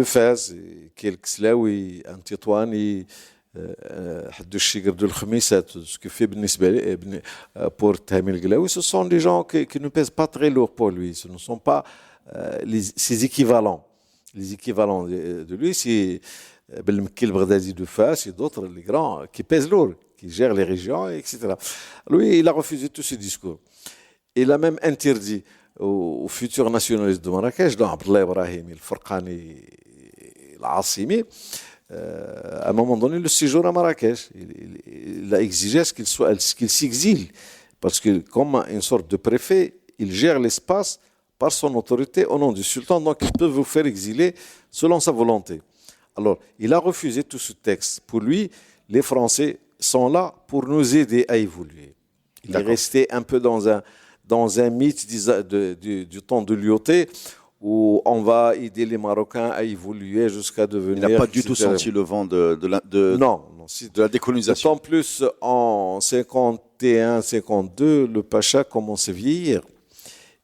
Fès, quelques Slaoui, un Tétouani, حد الشي قردوا الخميسات, ce que fait بالنسبة لي pour Tahmi El-Glaoui, ce sont des gens qui ne pèsent pas très lourd pour lui, ce ne sont pas ses équivalents. Les équivalents de lui, c'est Belmekki el-Baghdadi de Fès et d'autres, les grands, qui pèsent lourd, qui gèrent les régions, etc. Lui, il a refusé tout ce discours. Il a même interdit aux futurs nationalistes de Marrakech, dont Abdallah Ibrahim, el-Farqani, el-Assimi, à un moment donné, le séjour à Marrakech. Il a exigé qu'il s'exile. Parce que, comme une sorte de préfet, il gère l'espace par son autorité au nom du sultan, donc il peut vous faire exiler selon sa volonté. Alors, il a refusé tout ce texte. Pour lui, les Français sont là pour nous aider à évoluer. Il est resté un peu dans un mythe du temps de Lyautey, où on va aider les Marocains à évoluer jusqu'à devenir... Il n'a pas du tout senti le vent de la décolonisation. D'autant plus, en 51-52, le Pacha commence à vieillir.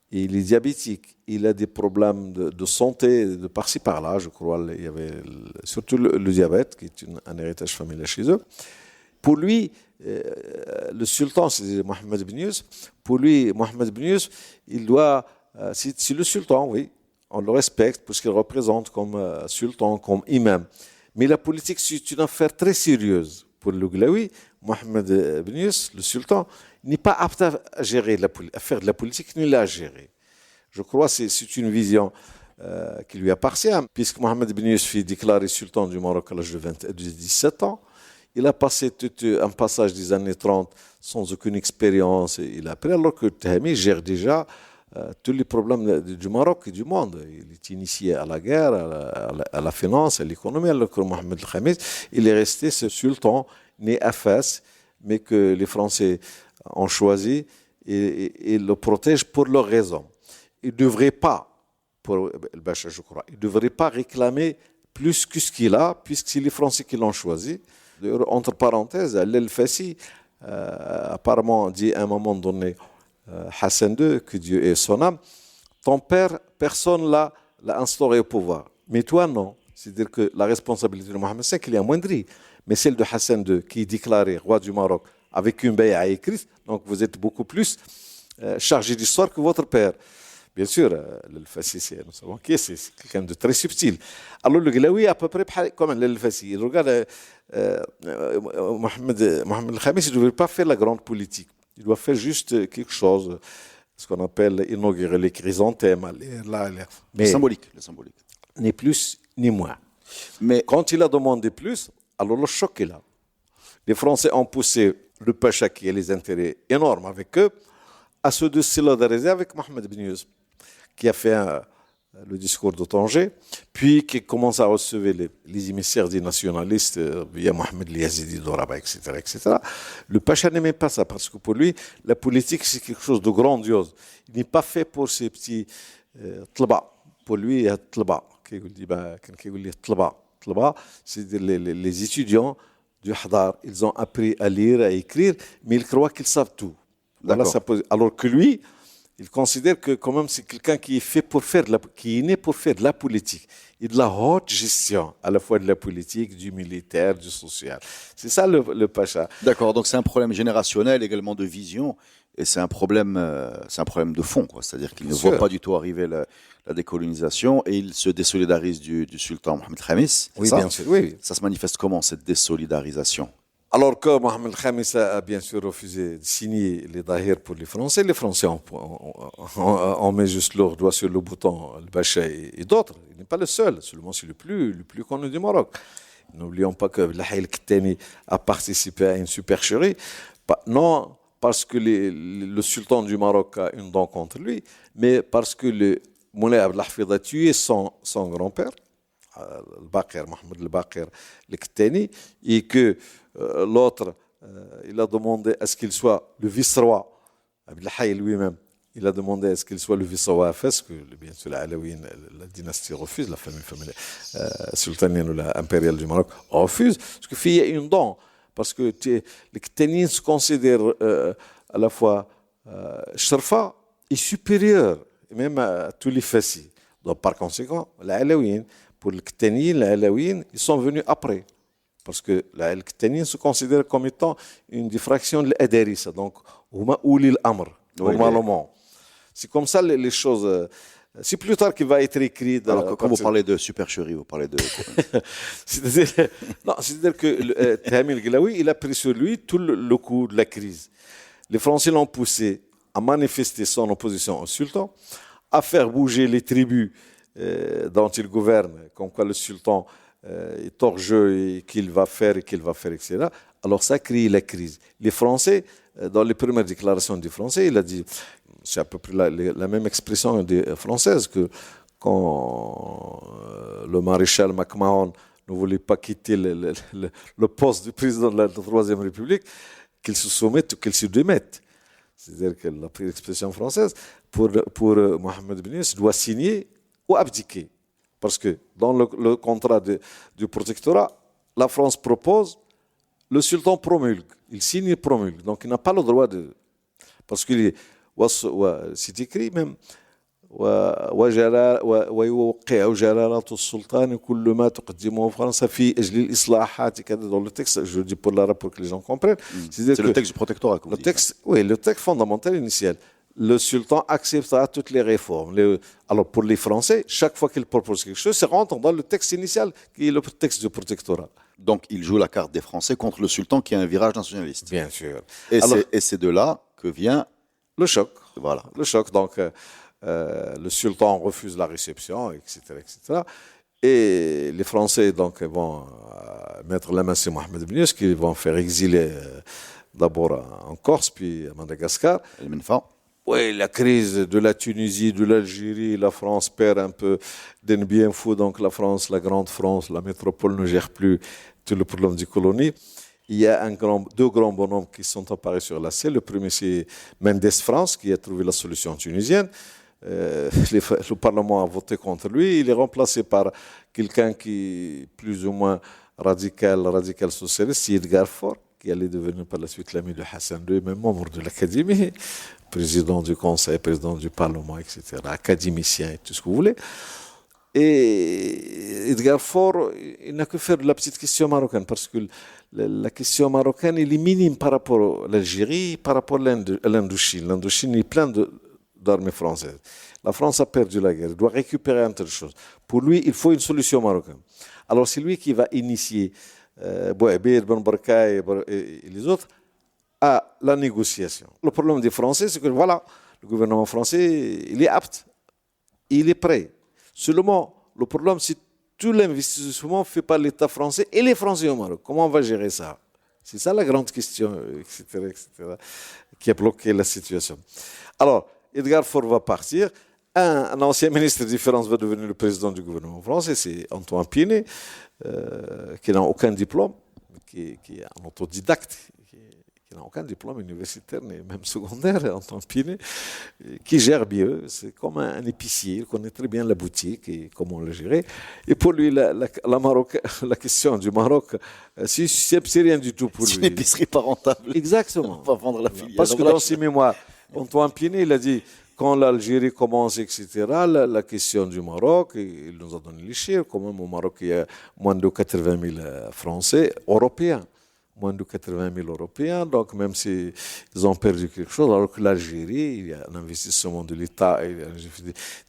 Il est diabétique. Il a des problèmes de santé, de par-ci par-là, je crois. Il y avait surtout le diabète, qui est un héritage familial chez eux. Pour lui, le sultan, c'est Mohamed Ben Youssef. Pour lui, Mohamed Ben Youssef, il doit... c'est le sultan, oui. On le respecte pour ce qu'il représente comme sultan, comme imam. Mais la politique, c'est une affaire très sérieuse. Pour le Glaoui, Mohamed Ben Youssef, le sultan, n'est pas apte à faire de la politique, ni à gérer. Je crois que c'est une vision qui lui appartient, puisque Mohamed Ben Youssef est déclaré sultan du Maroc à l'âge de 17 ans. Il a passé tout un passage des années 30 sans aucune expérience. Il a appris, alors que Tahmi gère déjà tous les problèmes du Maroc et du monde. Il est initié à la guerre, à la finance, à l'économie, alors que Mohamed El-Khamis, il est resté ce sultan né à Fès, mais que les Français ont choisi et le protègent pour leurs raisons. Il ne devrait pas, pour El Bacha, je crois, il ne devrait pas réclamer plus que ce qu'il a, puisque c'est les Français qui l'ont choisi. D'ailleurs, entre parenthèses, El-Fassi, apparemment, dit à un moment donné, Hassan II, que Dieu ait son âme, ton père, personne l'a instauré au pouvoir. Mais toi, non. C'est-à-dire que la responsabilité de Mohamed V, il est amoindrie. Mais celle de Hassan II, qui est déclaré roi du Maroc, avec une baïa écrite, donc vous êtes beaucoup plus chargé d'histoire que votre père. Bien sûr, le Fassi, nous savons qui c'est quelqu'un de très subtil. Alors le Glaoui, à peu près comme le Fassi, il regarde Mohamed El-Khamis, il ne devrait pas faire la grande politique. Il doit faire juste quelque chose, ce qu'on appelle inaugurer les chrysanthèmes. Le symbolique. Ni plus ni moins. Mais quand il a demandé plus, alors le choc est là. Les Français ont poussé le Pacha, qui a les intérêts énormes avec eux, à se solidariser avec Mohamed Ben Youssef, qui a fait le discours de Tanger, puis qui commence à recevoir les émissaires des nationalistes via Mohamed El-Yazidi d'Oraba, etc., etc. Le Pacha n'aimait pas ça, parce que pour lui, la politique, c'est quelque chose de grandiose. Il n'est pas fait pour ces petits tlaba. Pour lui, il y a tlaba. Tlaba, c'est les étudiants du Hadar. Ils ont appris à lire, à écrire, mais ils croient qu'ils savent tout. Voilà, alors que lui, il considère que quand même c'est quelqu'un qui est né pour faire de la politique et de la haute gestion, à la fois de la politique, du militaire, du social. C'est ça le Pacha. D'accord, donc c'est un problème générationnel, également de vision, et c'est un problème de fond, quoi. C'est-à-dire qu'il ne voit pas du tout arriver la décolonisation et il se désolidarise du sultan Mohamed Khamis. Oui, bien sûr. Oui. Ça se manifeste comment, cette désolidarisation? Alors que Mohamed Khamis a bien sûr refusé de signer les Dahir pour les Français on met juste leur doigt sur le bouton, le Bacha et d'autres. Il n'est pas le seul, seulement c'est le plus connu du Maroc. N'oublions pas que Lahaï El-Ktani a participé à une supercherie, non parce que le sultan du Maroc a une dent contre lui, mais parce que le Moulay Abdel Hafid a tué son grand-père, Mohamed El-Baqir El-Ktani, et que l'autre, il a demandé à ce qu'il soit le vice-roi, Abdel Hayy lui-même, il a demandé à ce qu'il soit le vice-roi à Fès, que bien sûr la dynastie refuse, la famille sultanienne ou impériale du Maroc refuse, parce qu'il y a une dent, parce que les Ktaniens se considèrent à la fois Sharfa est supérieur même à tous les fassis. Donc par conséquent, les Alaouines, pour le Ktaniyin, les Alaouines, ils sont venus après. Parce que les Ktaniyin se considèrent comme étant une diffraction de l'Adarissa. Donc, Huma Oulil Amr, normalement. C'est comme ça les choses. C'est plus tard qu'il va être écrit. Alors, quand vous parlez de supercherie, vous parlez de. C'est-à-dire que Tahami el-Glaoui, il a pris sur lui tout le coup de la crise. Les Français l'ont poussé à manifester son opposition au sultan, à faire bouger les tribus dont il gouverne, comme quoi le sultan est hors jeu et qu'il va faire, etc. Alors ça crée la crise. Les Français, dans les premières déclarations des Français, il a dit, c'est à peu près la même expression française, que quand le maréchal MacMahon ne voulait pas quitter le poste du président de la Troisième République, qu'il se soumette ou qu'il se démette. C'est-à-dire qu'elle a pris l'expression française. Pour Mohamed Ben Yunus, doit signer ou abdiquer. Parce que dans le contrat du protectorat, la France propose, le sultan promulgue. Il signe et promulgue. Donc il n'a pas le droit de... Parce que c'est écrit même... ويوقع جلالة السلطان كل ما تقدمه فرنسا في أجل الإصلاحات كذا dans le texte, je dis pour l'arabe pour que les gens comprennent. C'est le texte du protectorat. Le texte, oui, le texte fondamental initial. Le sultan acceptera toutes les réformes. Alors pour les Français, chaque fois qu'ils proposent quelque chose, ça rentre dans le texte initial qui est le texte du protectorat. Donc il joue la carte des Français contre le sultan qui a un virage nationaliste. Bien sûr. Et c'est de là que vient le choc. Voilà. Le choc. Donc le sultan refuse la réception, etc., etc. Et les Français donc vont mettre la main sur Mohamed Ben Yunus, qui vont faire exiler d'abord en Corse, puis à Madagascar. El Menfa. Oui, la crise de la Tunisie, de l'Algérie, la France perd un peu d'un bien fou. Donc la France, la grande France, la métropole ne gère plus tout le problème des colonies. Il y a deux grands bonhommes qui sont apparus sur la scène. Le premier, c'est Mendes France, qui a trouvé la solution tunisienne. Le Parlement a voté contre lui. Il est remplacé par quelqu'un qui est plus ou moins radical socialiste, c'est Edgar Faure, qui allait devenir par la suite l'ami de Hassan II, même membre de l'Académie, président du Conseil, président du Parlement, etc., académicien et tout ce que vous voulez. Et Edgar Faure, il n'a que faire de la petite question marocaine, parce que la question marocaine, elle est minime par rapport à l'Algérie, par rapport à l'Indochine. L'Indochine est pleine d'armées françaises. La France a perdu la guerre, elle doit récupérer un tas de choses. Pour lui, il faut une solution marocaine. Alors c'est lui qui va initier Bouabir, Ben Barka et les autres à la négociation. Le problème des Français, c'est que voilà, le gouvernement français, il est apte, il est prêt. Seulement, le problème, c'est tout l'investissement fait par l'État français et les Français au Maroc. Comment on va gérer ça? C'est ça la grande question, etc., qui a bloqué la situation. Alors, Edgar Faure va partir. Un ancien ministre des Finances va devenir le président du gouvernement français, c'est Antoine Pinet, qui n'a aucun diplôme, qui est un autodidacte, qui n'a aucun diplôme universitaire, ni même secondaire, Antoine Pinet, qui gère bien. C'est comme un épicier, il connaît très bien la boutique et comment le gérer. Et pour lui, la question du Maroc, c'est rien du tout pour lui. C'est une épicerie pas rentable. Exactement. On va vendre la filière. Parce que dans ses mémoires, Antoine Pinet, il a dit, quand l'Algérie commence, etc., la question du Maroc, il nous a donné les chiffres, quand même au Maroc, il y a moins de 80 000 Français européens. Moins de 80 000 Européens, donc même s'ils ont perdu quelque chose, alors que l'Algérie, il y a un investissement de l'État,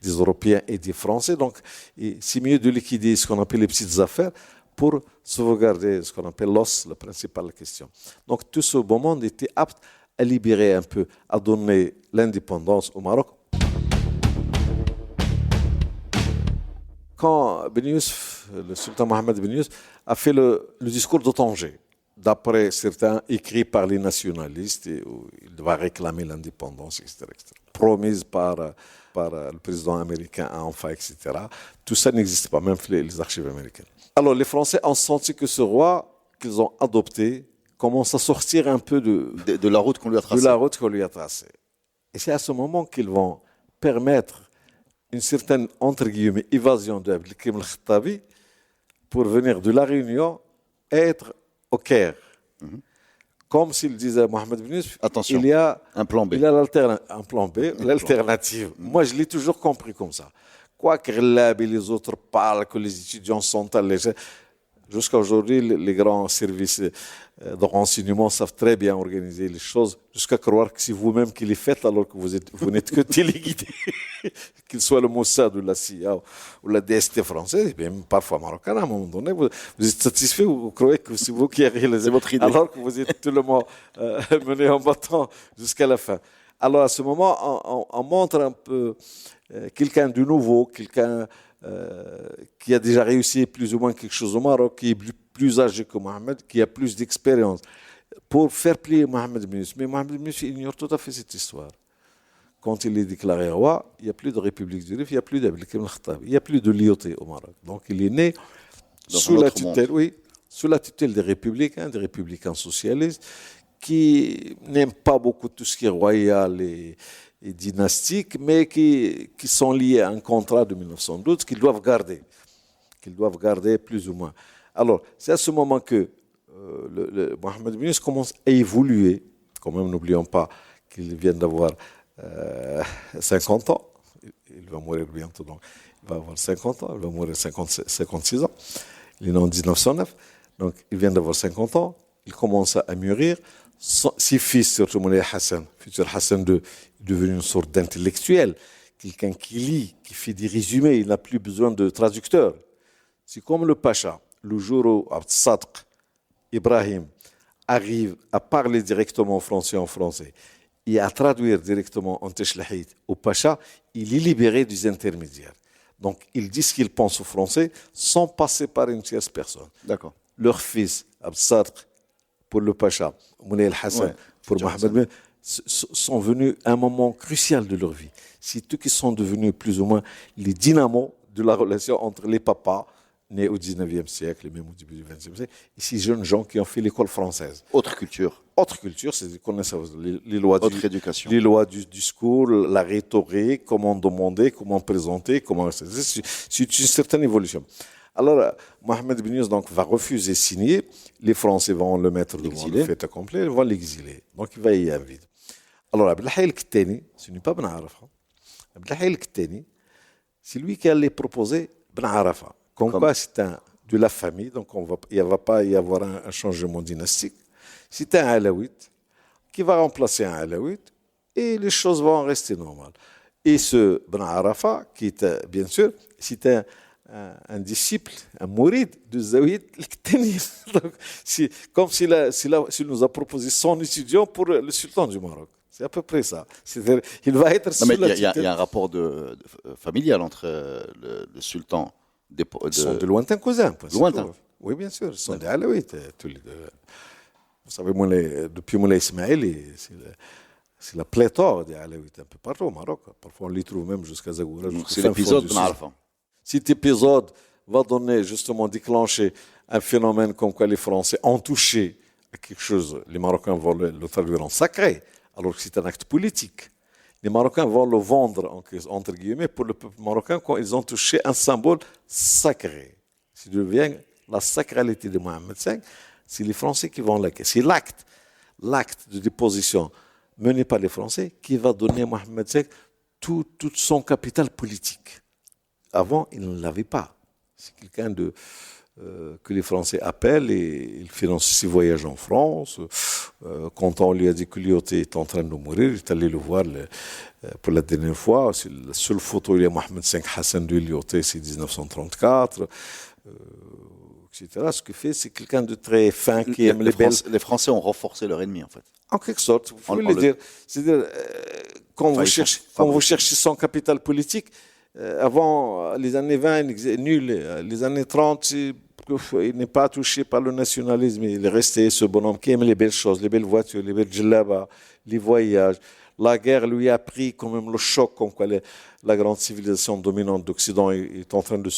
des Européens et des Français, donc c'est mieux de liquider ce qu'on appelle les petites affaires pour sauvegarder ce qu'on appelle l'os, la principale question. Donc tout ce beau monde était apte à libérer un peu, à donner l'indépendance au Maroc. Quand Ben Yunus, le sultan Mohamed Ben Yunus, a fait le discours de Tanger, d'après certains écrits par les nationalistes, où il va réclamer l'indépendance, etc., promise par le président américain enfin, etc. Tout ça n'existe pas, même les archives américaines. Alors les Français ont senti que ce roi qu'ils ont adopté commence à sortir un peu de la route qu'on lui a tracée. De la route qu'on lui a tracée. Et c'est à ce moment qu'ils vont permettre une certaine, entre guillemets, évasion de Abdelkrim el-Khattabi pour venir de la Réunion et être au Caire. comme s'il disait Mohamed Ben Youssef, Attention, il y a un plan B. il a un plan B, l'alternative. Moi, je l'ai toujours compris comme ça. Quoi que Ghellab et les autres parlent, que les étudiants sont allégés, jusqu'à aujourd'hui, les grands services de renseignement savent très bien organiser les choses, jusqu'à croire que c'est vous-même qui les faites alors que vous n'êtes que téléguidé, qu'il soit le Mossad ou la CIA ou la DST française, et même parfois marocaine, à un moment donné, vous êtes satisfait, vous croyez que c'est vous qui avez réalisé votre idée, alors que vous êtes tout le monde mené en battant jusqu'à la fin. Alors à ce moment, on montre un peu quelqu'un de nouveau, quelqu'un qui a déjà réussi plus ou moins quelque chose au Maroc, qui est plus âgé que Mohamed, qui a plus d'expérience, pour faire plier Mohamed Ben Youssef. Mais Mohamed Ben Youssef ignore tout à fait cette histoire. Quand il est déclaré roi, il n'y a plus de République du Rif, il n'y a plus d'Abdelkrim el-Khattabi, il n'y a plus de l'IOT au Maroc. Donc il est né sous la tutelle des républicains socialistes, qui n'aiment pas beaucoup tout ce qui est royal et dynastique, mais qui sont liés à un contrat de 1912 qu'ils doivent garder plus ou moins. Alors, c'est à ce moment que Mohamed Ben Youssef commence à évoluer. Quand même, n'oublions pas qu'il vient d'avoir 50 ans. Il va mourir bientôt, donc il va avoir 50 ans. Il va mourir 56 ans. Il est né en 1909. Donc, il vient d'avoir 50 ans. Il commence à mûrir. Ses fils, surtout Moulay Hassan, futur Hassan II, est devenu une sorte d'intellectuel. Quelqu'un qui lit, qui fait des résumés. Il n'a plus besoin de traducteurs. C'est comme le Pacha. Le jour où Abd Sadq Ibrahim arrive à parler directement français en français et à traduire directement en Teshlahit au Pacha, il est libéré des intermédiaires. Donc, il dit ce qu'il pense au français sans passer par une tierce personne. D'accord. Leur fils, Abd Sadq, pour le Pacha, Moulay El-Hassan, pour Mohamed Ben, sont venus à un moment crucial de leur vie. C'est eux qui sont devenus plus ou moins les dynamos de la relation entre les papas, nés au 19e siècle, et même au début du 20e siècle, et ces jeunes gens qui ont fait l'école française. Autre culture. Autre culture, c'est qu'ils connaissent les lois éducation. Les lois du discours, la rhétorique, comment demander, comment présenter, c'est une certaine évolution. Alors, Mohamed Ben Youssef donc, va refuser de signer. Les Français vont le mettre devant le fait accompli, ils vont l'exiler. Donc, il va y avoir un vide. Alors, Abdelhaï El-Kettani, ce n'est pas Ben Arafa. Abdelhaï El-Kettani, c'est lui qui allait proposer Ben Arafa. Comme quoi, c'est de la famille, donc il ne va pas y avoir un changement dynastique. C'est un Alaouite qui va remplacer un Alaouite et les choses vont rester normales. Et ce Ben Arafa, qui est, bien sûr, c'est un disciple, un mouride de Zawid El-Kettani. C'est comme s'il nous a proposé son étudiant pour le sultan du Maroc. C'est à peu près ça. C'est-à-dire, il va être sous la tutelle. Il y a un rapport familial entre le sultan. Ils sont de lointains cousins. Lointains. Oui, bien sûr. Ils sont des Alaouites, tous les deux. Vous savez, depuis Moulay Ismaël, c'est la pléthore des Alaouites un peu partout au Maroc. Parfois, on les trouve même jusqu'à Zagoura. C'est l'épisode de Narfa. Cet épisode va déclencher un phénomène comme quoi les Français ont touché à quelque chose. Les Marocains vont le traduire en sacré, alors que c'est un acte politique. Les Marocains vont le vendre, entre guillemets, pour le peuple marocain quand ils ont touché un symbole sacré. Ça devient la sacralité de Mohamed V. C'est les Français qui vont l'acquérir. C'est l'acte de déposition mené par les Français qui va donner à Mohamed V tout son capital politique. Avant, il ne l'avait pas. C'est quelqu'un que les Français appellent et il finance ses voyages en France. Quand on lui a dit que Lyoté est en train de mourir, il est allé le voir pour la dernière fois. C'est la seule photo, il y a Mohamed V Hassan de Lyoté, c'est 1934, etc. Ce qu'il fait, c'est quelqu'un de très fin qui aime les belles... Les Français ont renforcé leur ennemi, en fait. En quelque sorte, vous pouvez le dire. C'est-à-dire, quand vous cherchez son capital politique, avant les années 20, nul. Les années 30, il n'est pas touché par le nationalisme. Il est resté ce bonhomme qui aime les belles choses, les belles voitures, les belles djellabas, les voyages. La guerre lui a pris quand même le choc, comme quoi la grande civilisation dominante d'Occident est en train de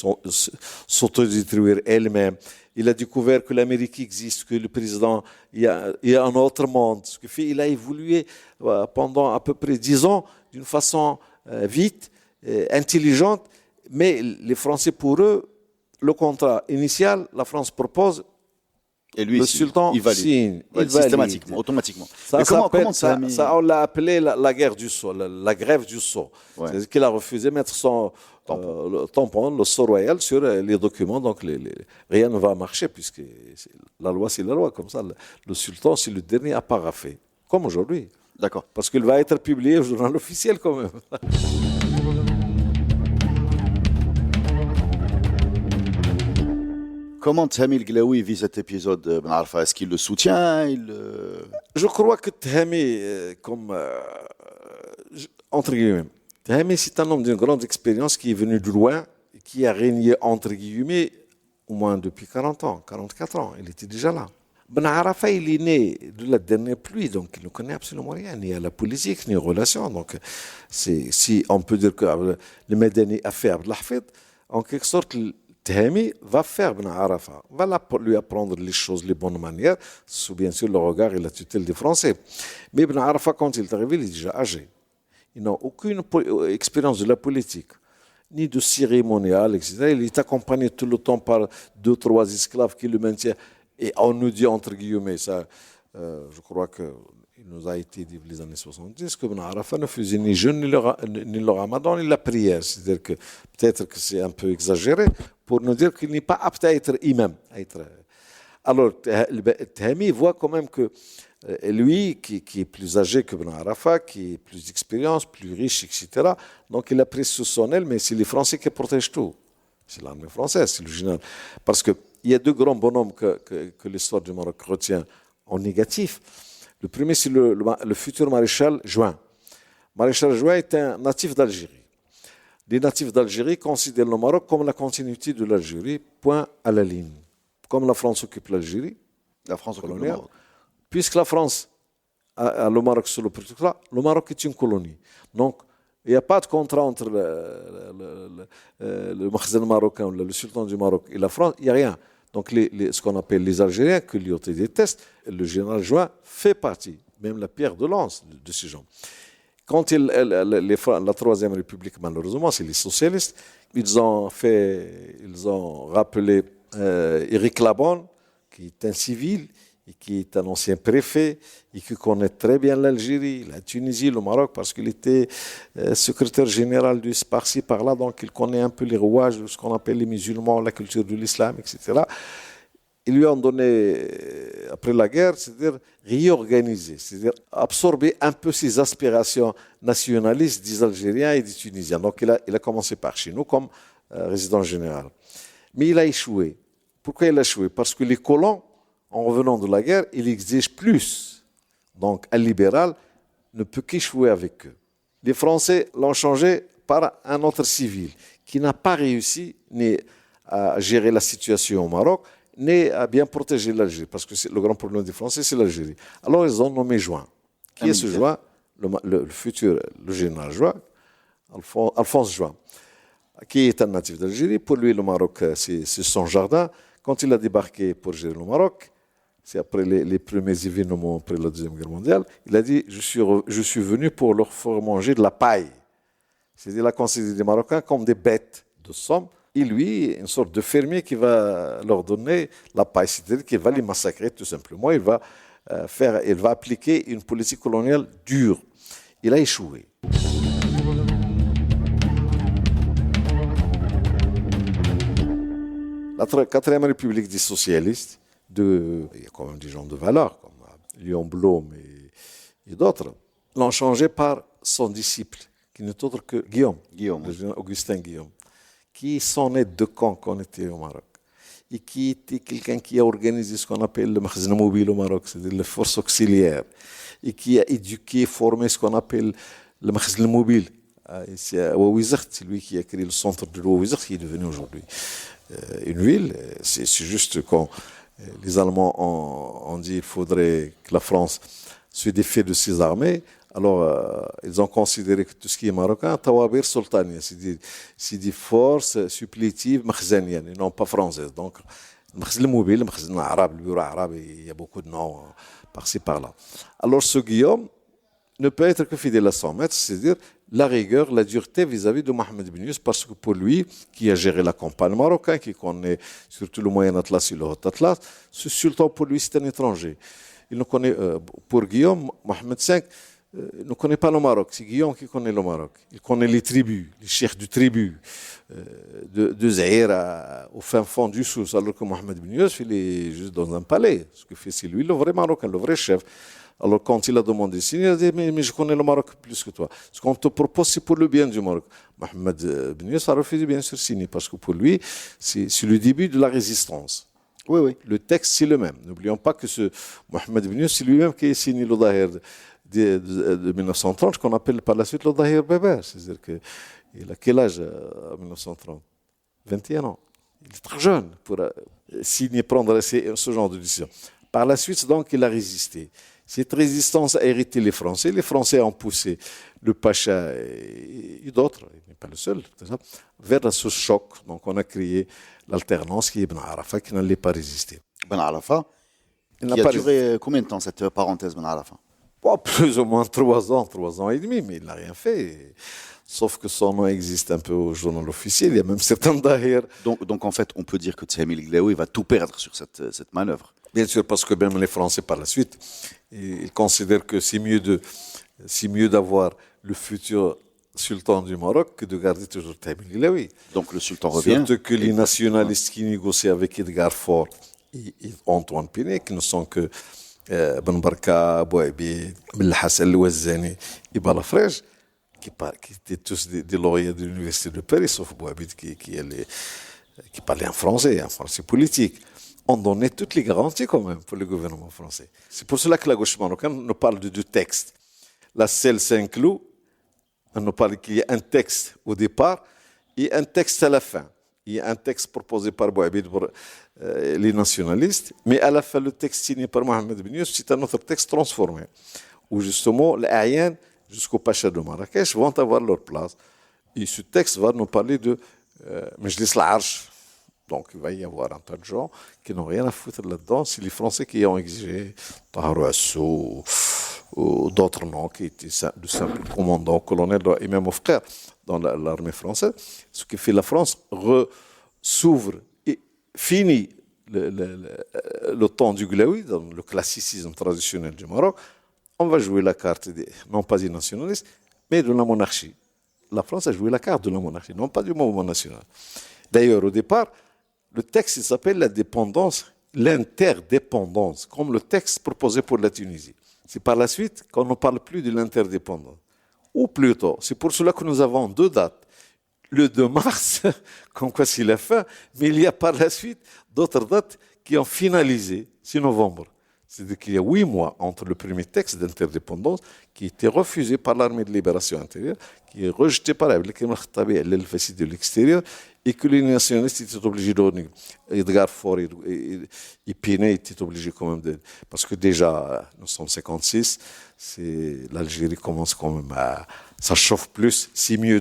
s'autodétruire elle-même. Il a découvert que l'Amérique existe, que le président, il y a un autre monde. Ce qui fait, il a évolué pendant à peu près 10 ans d'une façon vite, intelligente, mais les Français, pour eux, le contrat initial, la France propose Et lui, le sultan il valide. signe, il valide. Systématiquement, automatiquement. Ça, Mais comment ça, on l'a appelé la guerre du sceau, la grève du sceau. Ouais. C'est-à-dire qu'il a refusé de mettre son le tampon, le sceau royal sur les documents. Donc rien ne va marcher puisque la loi, c'est la loi. Comme ça, le sultan, c'est le dernier à parapher. Comme aujourd'hui. D'accord. Parce qu'il va être publié au journal officiel quand même. Comment Thami El-Glaoui vit cet épisode, Ben Arfa? Est-ce qu'il le soutient? Je crois que Thami, entre guillemets, Thami, c'est un homme d'une grande expérience qui est venu de loin, qui a régné, entre guillemets, au moins depuis 40 ans, 44 ans. Il était déjà là. Ben Arfa, il est né de la dernière pluie, donc il ne connaît absolument rien, ni à la politique, ni aux relations. Donc, si on peut dire que le Madani a fait Abdelhafid, en quelque sorte, Thami va faire Ben Arfa, va lui apprendre les choses, les bonnes manières, sous bien sûr le regard et la tutelle des Français. Mais Ben Arfa, quand il est arrivé, il est déjà âgé. Il n'a aucune expérience de la politique, ni de cérémonial, etc. Il est accompagné tout le temps par 2-3 esclaves qui le maintiennent. Et on nous dit, entre guillemets, ça, je crois qu'il nous a été dit les années 70 que Ben Arfa ne faisait ni jeûne, ni le ramadan, ni la prière. C'est-à-dire que peut-être que c'est un peu exagéré pour nous dire qu'il n'est pas apte à être imam. Alors, Thami voit quand même que lui, qui est plus âgé que Ben Arfa, qui est plus d'expérience, plus riche, etc., donc il a pris sous son aile, mais c'est les Français qui protègent tout. C'est l'armée française, c'est le général. Parce qu'il y a deux grands bonhommes que l'histoire du Maroc retient en négatif. Le premier, c'est le futur maréchal Juin. Maréchal Juin est un natif d'Algérie. Les natifs d'Algérie considèrent le Maroc comme la continuité de l'Algérie, point à la ligne. Comme la France occupe l'Algérie, La France occupe le coloniale, Maroc. puisque la France a le Maroc sous le protectorat, le Maroc est une colonie. Donc, il n'y a pas de contrat entre le Makhzen marocain, le sultan du Maroc et la France, il n'y a rien. Donc, ce qu'on appelle les Algériens, que l'IOT déteste, le général Juin fait partie, même la pierre de lance de ces gens. Quand la Troisième République, malheureusement, c'est les socialistes, ils ont rappelé Éric Labonne, qui est un civil, et qui est un ancien préfet, et qui connaît très bien l'Algérie, la Tunisie, le Maroc, parce qu'il était secrétaire général du par-ci, par-là, donc il connaît un peu les rouages de ce qu'on appelle les musulmans, la culture de l'islam, etc. Ils lui ont donné, après la guerre, c'est-à-dire réorganiser, c'est-à-dire absorber un peu ses aspirations nationalistes des Algériens et des Tunisiens. Donc il a commencé par chez nous comme résident général. Mais il a échoué. Pourquoi il a échoué? Parce que les colons, en revenant de la guerre, ils exigent plus. Donc un libéral ne peut qu'échouer avec eux. Les Français l'ont changé par un autre civil qui n'a pas réussi ni à gérer la situation au Maroc, ni à bien protéger l'Algérie, parce que le grand problème des Français, c'est l'Algérie. Alors, ils ont nommé Juin. Qui est ce Juin? Le futur, le général Juin, Alphonse Juin, qui est un natif d'Algérie. Pour lui, le Maroc, c'est son jardin. Quand il a débarqué pour gérer le Maroc, c'est après les premiers événements après la Deuxième Guerre mondiale, il a dit, je suis venu pour leur faire manger de la paille. C'est-à-dire, il a considéré les Marocains comme des bêtes de somme. Et lui, une sorte de fermier qui va leur donner la paille, c'est-à-dire qu'il va les massacrer tout simplement. Il va appliquer une politique coloniale dure. Il a échoué. La quatrième République des socialistes, il y a quand même des gens de valeur, comme Léon Blum et d'autres, l'ont changé par son disciple, qui n'est autre que Guillaume. Le général Augustin Guillaume, qui s'en est de camp qu'on était au Maroc, et qui était quelqu'un qui a organisé ce qu'on appelle le Makhzen mobile au Maroc, c'est-à-dire les forces auxiliaires, et qui a éduqué, formé ce qu'on appelle le Makhzen mobile. C'est à Ouawizert, c'est lui qui a créé le centre de Ouawizert, qui est devenu aujourd'hui une ville. C'est juste quand les Allemands ont dit qu'il faudrait que la France se défait de ses armées. Alors, ils ont considéré que tout ce qui est marocain, Tawabir Sultania, c'est des forces supplétives makhzaniennes, et non pas françaises. Donc, le Makhzen mobile, le Makhzen arabe, le bureau arabe, il y a beaucoup de noms par-ci par-là. Alors, ce Guillaume, ne peut être que fidèle à 100 mètres, c'est-à-dire la rigueur, la dureté vis-à-vis de Mohamed Ben Yunus, parce que pour lui, qui a géré la campagne marocaine, qui connaît surtout le Moyen Atlas et le Haut Atlas, ce sultan pour lui c'est un étranger. Il ne connaît, pour Guillaume, Mohamed V ne connaît pas le Maroc, c'est Guillaume qui connaît le Maroc. Il connaît les tribus, les chefs du tribu, de Zahir au fin fond du Souss, alors que Mohamed Ben Yunus, il est juste dans un palais. Ce que fait, c'est lui le vrai Marocain, le vrai chef. Alors quand il a demandé de signer, il a dit mais je connais le Maroc plus que toi. Ce qu'on te propose, c'est pour le bien du Maroc. Mohamed Ben Yunus a refusé bien sûr de signer, parce que pour lui, c'est le début de la résistance. Oui, oui. Le texte, c'est le même. N'oublions pas que ce Mohamed Ben Yunus, c'est lui-même qui a signé le Dahir de 1930, qu'on appelle par la suite le Dahir Beber. C'est-à-dire qu'il a quel âge en 1930 21 ans. Il est très jeune pour signer, prendre ce genre de décision. Par la suite, donc, il a résisté. Cette résistance a hérité les Français. Les Français ont poussé le Pacha et d'autres, il n'est pas le seul, vers ce choc. Donc on a créé l'alternance qui est Ibn Arafat, qui n'allait pas résister. Ben Arafat, Il qui a duré combien de temps cette parenthèse Ben Arafat? Plus ou moins 3 ans et demi, mais il n'a rien fait. Sauf que son nom existe un peu au journal officiel. Il y a même certains dahir. Donc en fait, on peut dire que Thami El-Glaoui va tout perdre sur cette manœuvre. Bien sûr, parce que même les Français, par la suite, ils considèrent que c'est mieux d'avoir le futur sultan du Maroc que de garder toujours Thami El-Glaoui. Donc le sultan revient. Surtout que les nationalistes qui négocient avec Edgar Faure et Antoine Pinet, qui ne sont que Ben Barka, Bouabi, Ben Hassan El-Ouazzani et Balafrège, qui étaient tous des lauréats de l'Université de Paris, sauf Bouabi qui parlait en français politique. On donnait toutes les garanties quand même pour le gouvernement français. C'est pour cela que la gauche marocaine nous parle de deux textes. La selle Saint-Cloud, on nous parle qu'il y a un texte au départ et un texte à la fin. Il y a un texte proposé par Bouabi pour les nationalistes, mais à la fin, le texte signé par Mohamed Ben Yunus, c'est un autre texte transformé, où justement les Aïens jusqu'au Pacha de Marrakech vont avoir leur place. Et ce texte va nous parler de Majlis al-Arsh. Donc il va y avoir un tas de gens qui n'ont rien à foutre là-dedans. C'est les Français qui ont exigé Tahar Assou ou d'autres noms qui étaient de simples commandants, colonels et même frères dans l'armée française. Ce qui fait la France s'ouvre et finit le temps du Glaoui, dans le classicisme traditionnel du Maroc. On va jouer la carte, non pas des nationalistes, mais de la monarchie. La France a joué la carte de la monarchie, non pas du mouvement national. D'ailleurs, au départ, le texte il s'appelle la dépendance, l'interdépendance, comme le texte proposé pour la Tunisie. C'est par la suite qu'on ne parle plus de l'interdépendance. Ou plutôt, c'est pour cela que nous avons 2 dates. Le 2 mars, comme quoi c'est la fin, mais il y a par la suite d'autres dates qui ont finalisé, c'est novembre. C'est-à-dire qu'il y a 8 mois entre le premier texte d'interdépendance qui était refusé par l'armée de libération intérieure, qui est rejeté par Abdelkrim al-Khattabi, de l'extérieur, et que les nationalistes étaient obligés de retenir. Edgar Faure et Pinet étaient obligés quand même de... Parce que déjà, nous sommes 56, l'Algérie commence quand même ça chauffe plus. C'est mieux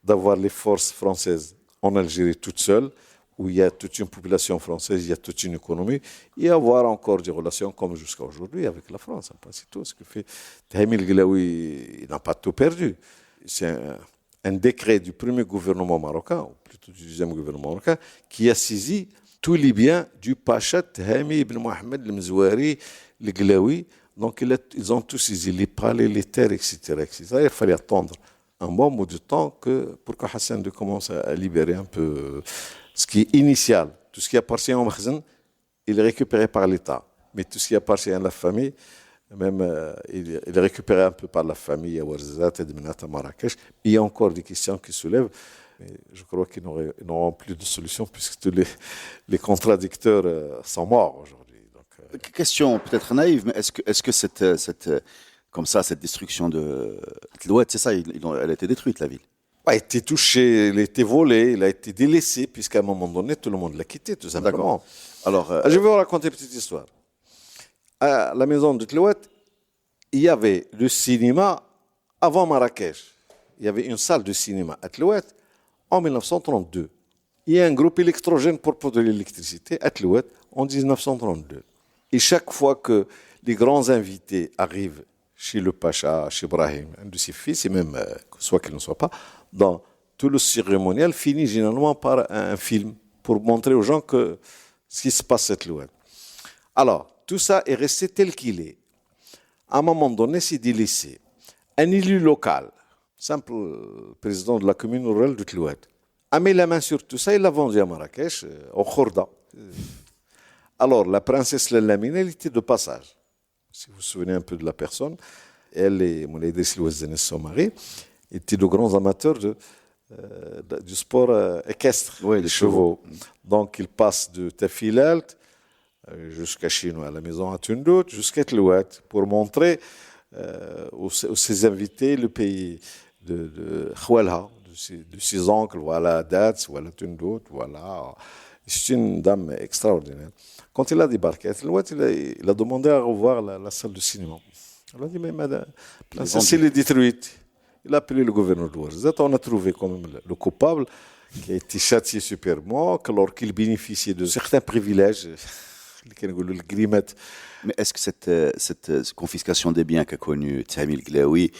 d'avoir les forces françaises en Algérie toutes seules, où il y a toute une population française, il y a toute une économie, et avoir encore des relations comme jusqu'à aujourd'hui avec la France. C'est tout ce que fait Thami El-Glaoui. Il n'a pas tout perdu. C'est un décret du premier gouvernement marocain, ou plutôt du deuxième gouvernement marocain, qui a saisi tous les biens du Pacha Thami ibn Mohamed el-Mzouari, le Glaoui. Donc ils ont tous saisi les palais, les terres, etc., etc. Il fallait attendre un bon bout de temps pour que Hassan II commence à libérer un peu ce qui est initial. Tout ce qui appartient au Makhzen, il est récupéré par l'État. Mais tout ce qui appartient à la famille, même il est récupéré un peu par la famille à Ouarzazate, à Edmenat, à Marrakech. Il y a encore des questions qui soulèvent. Mais je crois qu'ils n'auront plus de solution puisque tous les contradicteurs sont morts aujourd'hui. Question peut-être naïve, mais est-ce que cette destruction de Tlouet, c'est ça, elle a été détruite, la ville? A été touché, il a été volé, il a été délaissé, puisqu'à un moment donné, tout le monde l'a quitté, tout simplement. Alors, je vais vous raconter une petite histoire. À la maison de Tlouet, il y avait le cinéma avant Marrakech. Il y avait une salle de cinéma à Tlouet en 1932. Il y a un groupe électrogène pour produire l'électricité à Tlouet en 1932. Et chaque fois que les grands invités arrivent chez le Pacha, chez Ibrahim, un de ses fils, et même, soit qu'il ne soit pas, dans tout le cérémonial finit généralement par un film pour montrer aux gens que ce qui se passe cette loi. Alors, tout ça est resté tel qu'il est. À un moment donné, c'est délaissé. Un élu local, simple président de la commune rurale de Tlouad, a mis la main sur tout ça, il l'a vendu à Marrakech, au Khourda. Alors, la princesse Lamine, elle était de passage. Si vous vous souvenez un peu de la personne, elle et Moulay Idriss Louazane, son mari, étaient de grands amateurs du sport équestre, Oui, les chevaux. Donc, ils passent de Tafilalt jusqu'à chez nous, à la maison à Tundout, jusqu'à Tlouat, pour montrer aux ses invités le pays de Khwalha, de ses oncles, voilà, Dats, voilà, Tundout, voilà. C'est une dame extraordinaire. Quand il a débarqué à Tlouat, il a demandé à revoir la salle de cinéma. Il a dit, mais madame, la salle est détruite. Il a appelé le gouverneur de Ouarzazate. On a trouvé quand même le coupable qui a été châtié superbement, alors qu'il bénéficiait de certains privilèges. Le grimet. Mais est-ce que cette confiscation des biens qu'a connue Thami El-Glaoui,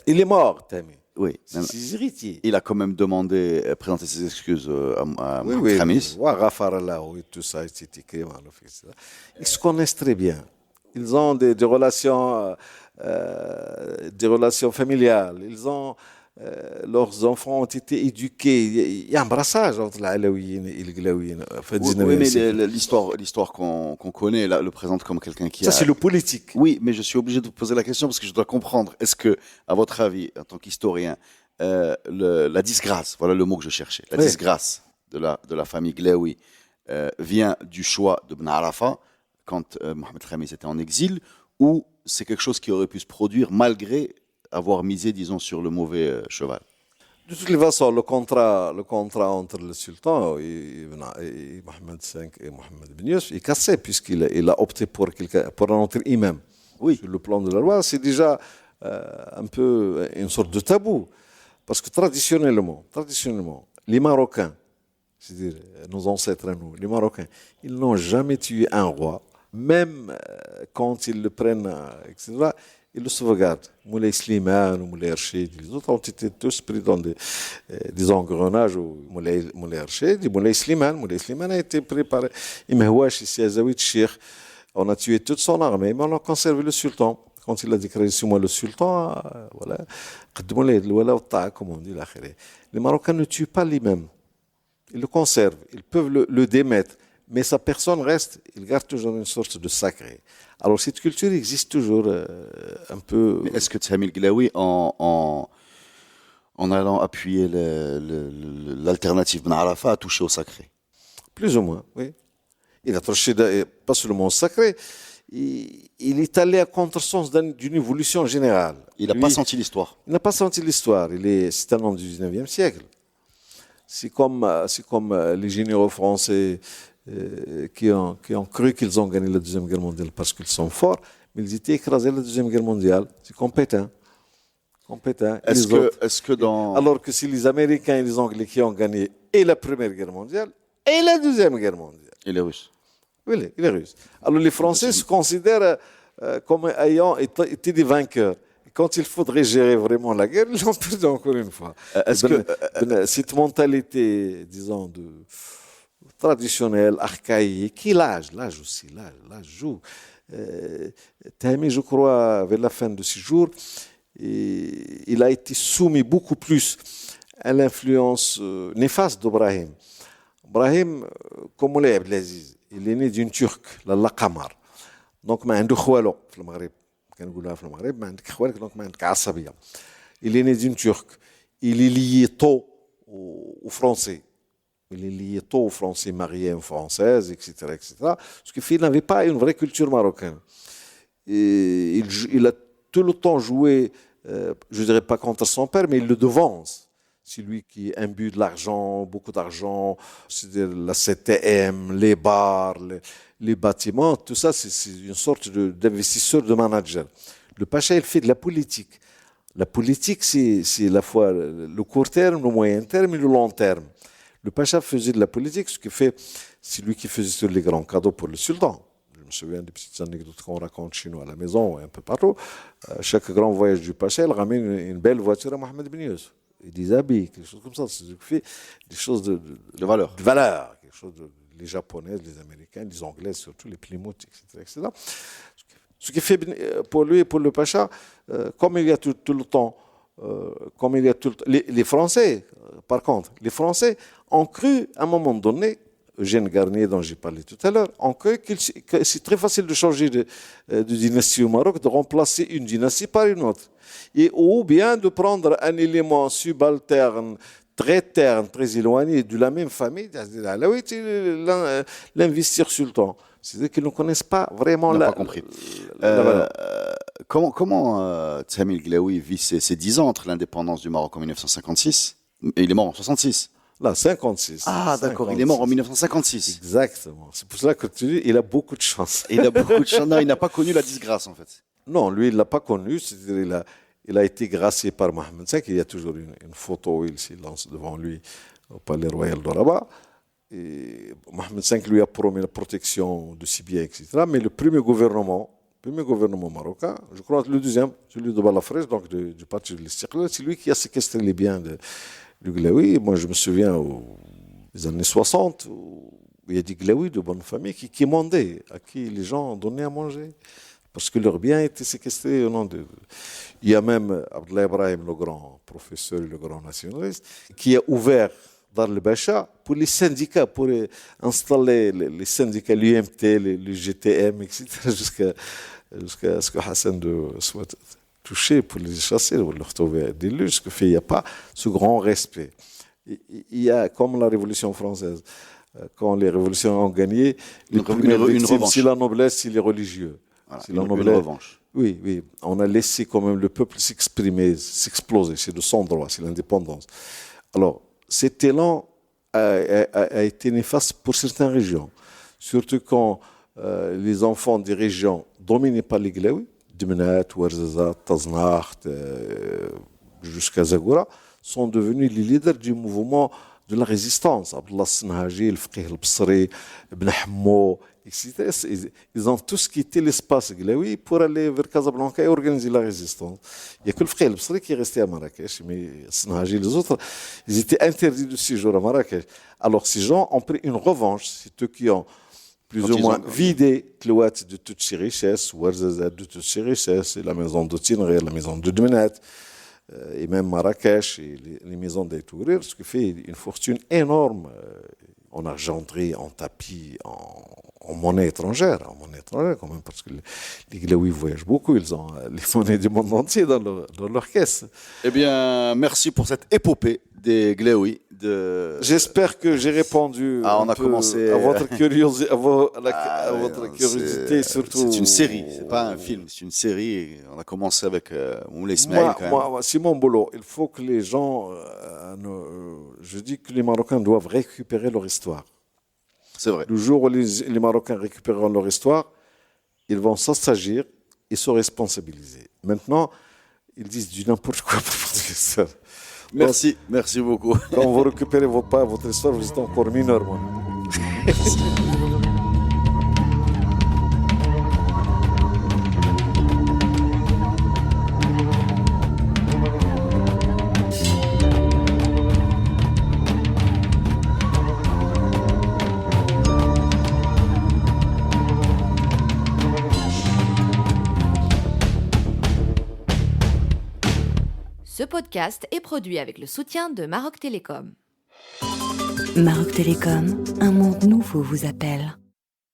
Il est mort, Thami. oui, Ses héritiers. il a quand même demandé, présenter ses excuses à Oui, Khamis. Ghafar Allah, oui, tout ça, c'est écrit. Ils se connaissent très bien. Ils ont des relations familiales. Leurs enfants ont été éduqués. Il y a un brassage entre l'Alaouiyine et les Glaouiyine. Oui, mais l'histoire qu'on connaît le présente comme quelqu'un qui Ça, c'est le politique. Oui, mais je suis obligé de vous poser la question parce que je dois comprendre. Est-ce que, à votre avis, en tant qu'historien, la disgrâce, voilà le mot que je cherchais, la disgrâce de la famille Glaoui vient du choix de Ben Arafat quand Mohamed Khamis était en exil, ou c'est quelque chose qui aurait pu se produire malgré avoir misé, disons, sur le mauvais cheval? De toutes les façons, le contrat entre le sultan et Mohamed V et Mohamed Ben Youssef est cassé puisqu'il a opté pour un autre imam. Oui. Sur le plan de la loi, c'est déjà un peu une sorte de tabou. Parce que traditionnellement, les Marocains, c'est-à-dire nos ancêtres à nous, les Marocains, ils n'ont jamais tué un roi, même quand ils le prennent, etc., ils le sauvegardent. Moulay Slimane ou Moulay Rachid, les autres ont été tous pris dans des engrenages. Moulay Rachid et Moulay Slimane a été pris par Imhouach ici à Zawiet Cheikh. On a tué toute son armée, mais on a conservé le sultan. Quand il a déclaré sur moi le sultan, voilà, comme on dit, les Marocains ne tuent pas l'imam. Ils le conservent, ils peuvent le démettre, mais sa personne reste, il garde toujours une sorte de sacré. Alors cette culture existe toujours un peu. Mais est-ce que Thami El-Glaoui, en allant appuyer l'alternative Ben Arafat, a touché au sacré? Plus ou moins, oui. Il a touché pas seulement au sacré, il est allé à contresens d'une évolution générale. Il n'a pas senti l'histoire. Il n'a pas senti l'histoire. C'est un homme du 19e siècle. C'est comme les généraux français qui ont cru qu'ils ont gagné la Deuxième Guerre mondiale parce qu'ils sont forts, mais ils étaient écrasés la Deuxième Guerre mondiale. C'est compétent. Est-ce que dans... Alors que c'est les Américains et les Anglais qui ont gagné et la Première Guerre mondiale et la Deuxième Guerre mondiale. Et les Russes? Oui, les Russes. Alors les Français se considèrent comme ayant été des vainqueurs. Quand il faudrait gérer vraiment la guerre, ils l'ont perdu encore une fois. Cette mentalité, disons, traditionnelle, archaïque, qui l'âge aussi, l'âge joue. Thami, je crois, vers la fin de ses jours, il a été soumis beaucoup plus à l'influence néfaste d'Ibrahim. Ibrahim, comme Moulay Abdelaziz, il est né d'une Turque, la Qamar. Donc, ما عنده خوالو في المغرب. كنقولها في المغرب ما عندك خوالك donc ما عندك عصبية. Il est né d'une Turque. Il est lié tôt aux Français. Il est lié tôt aux Français, marié à une Française, etc., etc. Ce qui fait qu'il n'avait pas une vraie culture marocaine. Et il a tout le temps joué, je ne dirais pas contre son père, mais il le devance. C'est lui qui imbue de l'argent, beaucoup d'argent, c'est-à-dire la CTM, les bars, les bâtiments, tout ça, c'est une sorte d'investisseur, de manager. Le Pacha, il fait de la politique. La politique, c'est à la fois le court terme, le moyen terme et le long terme. Le Pacha faisait de la politique, ce qui fait, c'est lui qui faisait tous les grands cadeaux pour le sultan. souviens des petites anecdotes qu'on raconte chez nous à la maison et un peu partout. Chaque grand voyage du Pacha, il ramène une belle voiture à Mohamed Ben Youssef. Et des habits, quelque chose comme ça. C'est ce qui fait des choses De valeur. de valeur. Quelque chose les Japonais, les Américains, les Anglais, surtout les Plymouth, etc. etc. Ce qui fait pour lui et pour le Pacha, comme il y a tout le temps, comme il y a tout le temps, les Français, par contre, les Français ont cru à un moment donné, Eugène Garnier dont j'ai parlé tout à l'heure, ont cru que c'est très facile de changer de dynastie au Maroc, de remplacer une dynastie par une autre. Ou bien de prendre un élément subalterne, très terne, très éloigné de la même famille, l'investir sur le temps. C'est-à-dire qu'ils ne connaissent pas vraiment Pas compris. Comment Tihami el-Glaoui vit ces 10 ans entre l'indépendance du Maroc en 1956 et il est mort en 66? Là, 56. Ah, d'accord, 56. il est mort en 1956. Exactement. C'est pour cela que tu dis, il a beaucoup de chance. Et il a beaucoup de chance. Non, il n'a pas connu la disgrâce, en fait. Non, lui, il ne l'a pas connu. C'est-à-dire, il a été gracié par Mohamed V. Il y a toujours une photo où il se lance devant lui au Palais Royal de Rabat. Et Mohamed V lui a promis la protection de ses biens, etc. Mais le premier gouvernement marocain, je crois le deuxième, celui de Balafré, donc du parti de l'Istiqlal, c'est lui qui a séquestré les biens du Glaoui. Moi, je me souviens des années 60, où il y a des Glaouis de bonne famille qui quémandaient, à qui les gens donnaient à manger, parce que leurs biens étaient séquestrés au nom de... Il y a même Abdallah Ibrahim, le grand professeur et le grand nationaliste, qui a ouvert dans le Bacha pour les syndicats, pour installer les syndicats, l'UMT, le GTM, etc., jusqu'à ce que Hassan soit touché pour les chasser, pour le retrouver d'élu, ce qui fait qu'il n'y a pas ce grand respect. Il y a, comme la Révolution française, quand les révolutions ont gagné, une revanche. C'est la noblesse, c'est les religieux. Voilà, c'est une revanche. Oui, on a laissé quand même le peuple s'exprimer, s'exploser, c'est de son droit, c'est l'indépendance. Alors, cet élan a été néfaste pour certaines régions, surtout quand les enfants des régions dominées par les Glaouis, Dmenat, Ouarzazate, Taznacht, jusqu'à Zagoura, sont devenus les leaders du mouvement de la résistance. Abdallah Senhaji, le Fqih al-Bsri, Ibn Hammo, etc. Ils ont tous quitté l'espace Glaoui pour aller vers Casablanca et organiser la résistance. Il n'y a que le Fqih al-Bsri qui est resté à Marrakech, mais Senhaji et les autres, ils étaient interdits de séjour à Marrakech. Alors ces gens ont pris une revanche, c'est eux qui ont plus ou moins vidé Clouat de toutes ses richesses, Ouarzazate de toutes ses richesses, et la maison de Tinri, la maison de Dmenat, et même Marrakech et les maisons des Tourir, ce qui fait une fortune énorme en argenterie, en tapis, en monnaie étrangère quand même, parce que les Glaouis voyagent beaucoup, ils ont les monnaies du monde entier dans leur caisse. Eh bien, merci pour cette épopée des Glaouis. J'espère que j'ai répondu on a commencé à votre curiosité, curiosité surtout. C'est une série, c'est pas un film, c'est une série. On a commencé avec Moulay Ismaël. Moi, c'est mon boulot. Il faut que les gens, je dis que les Marocains doivent récupérer leur histoire. C'est vrai. Le jour où les Marocains récupéreront leur histoire, ils vont s'assagir et se responsabiliser. Maintenant, ils disent du n'importe quoi pour votre histoire. Merci beaucoup. Quand vous récupérez votre histoire, vous êtes encore mineur, moi. Ce podcast est produit avec le soutien de Maroc Télécom. Maroc Télécom, un monde nouveau vous appelle.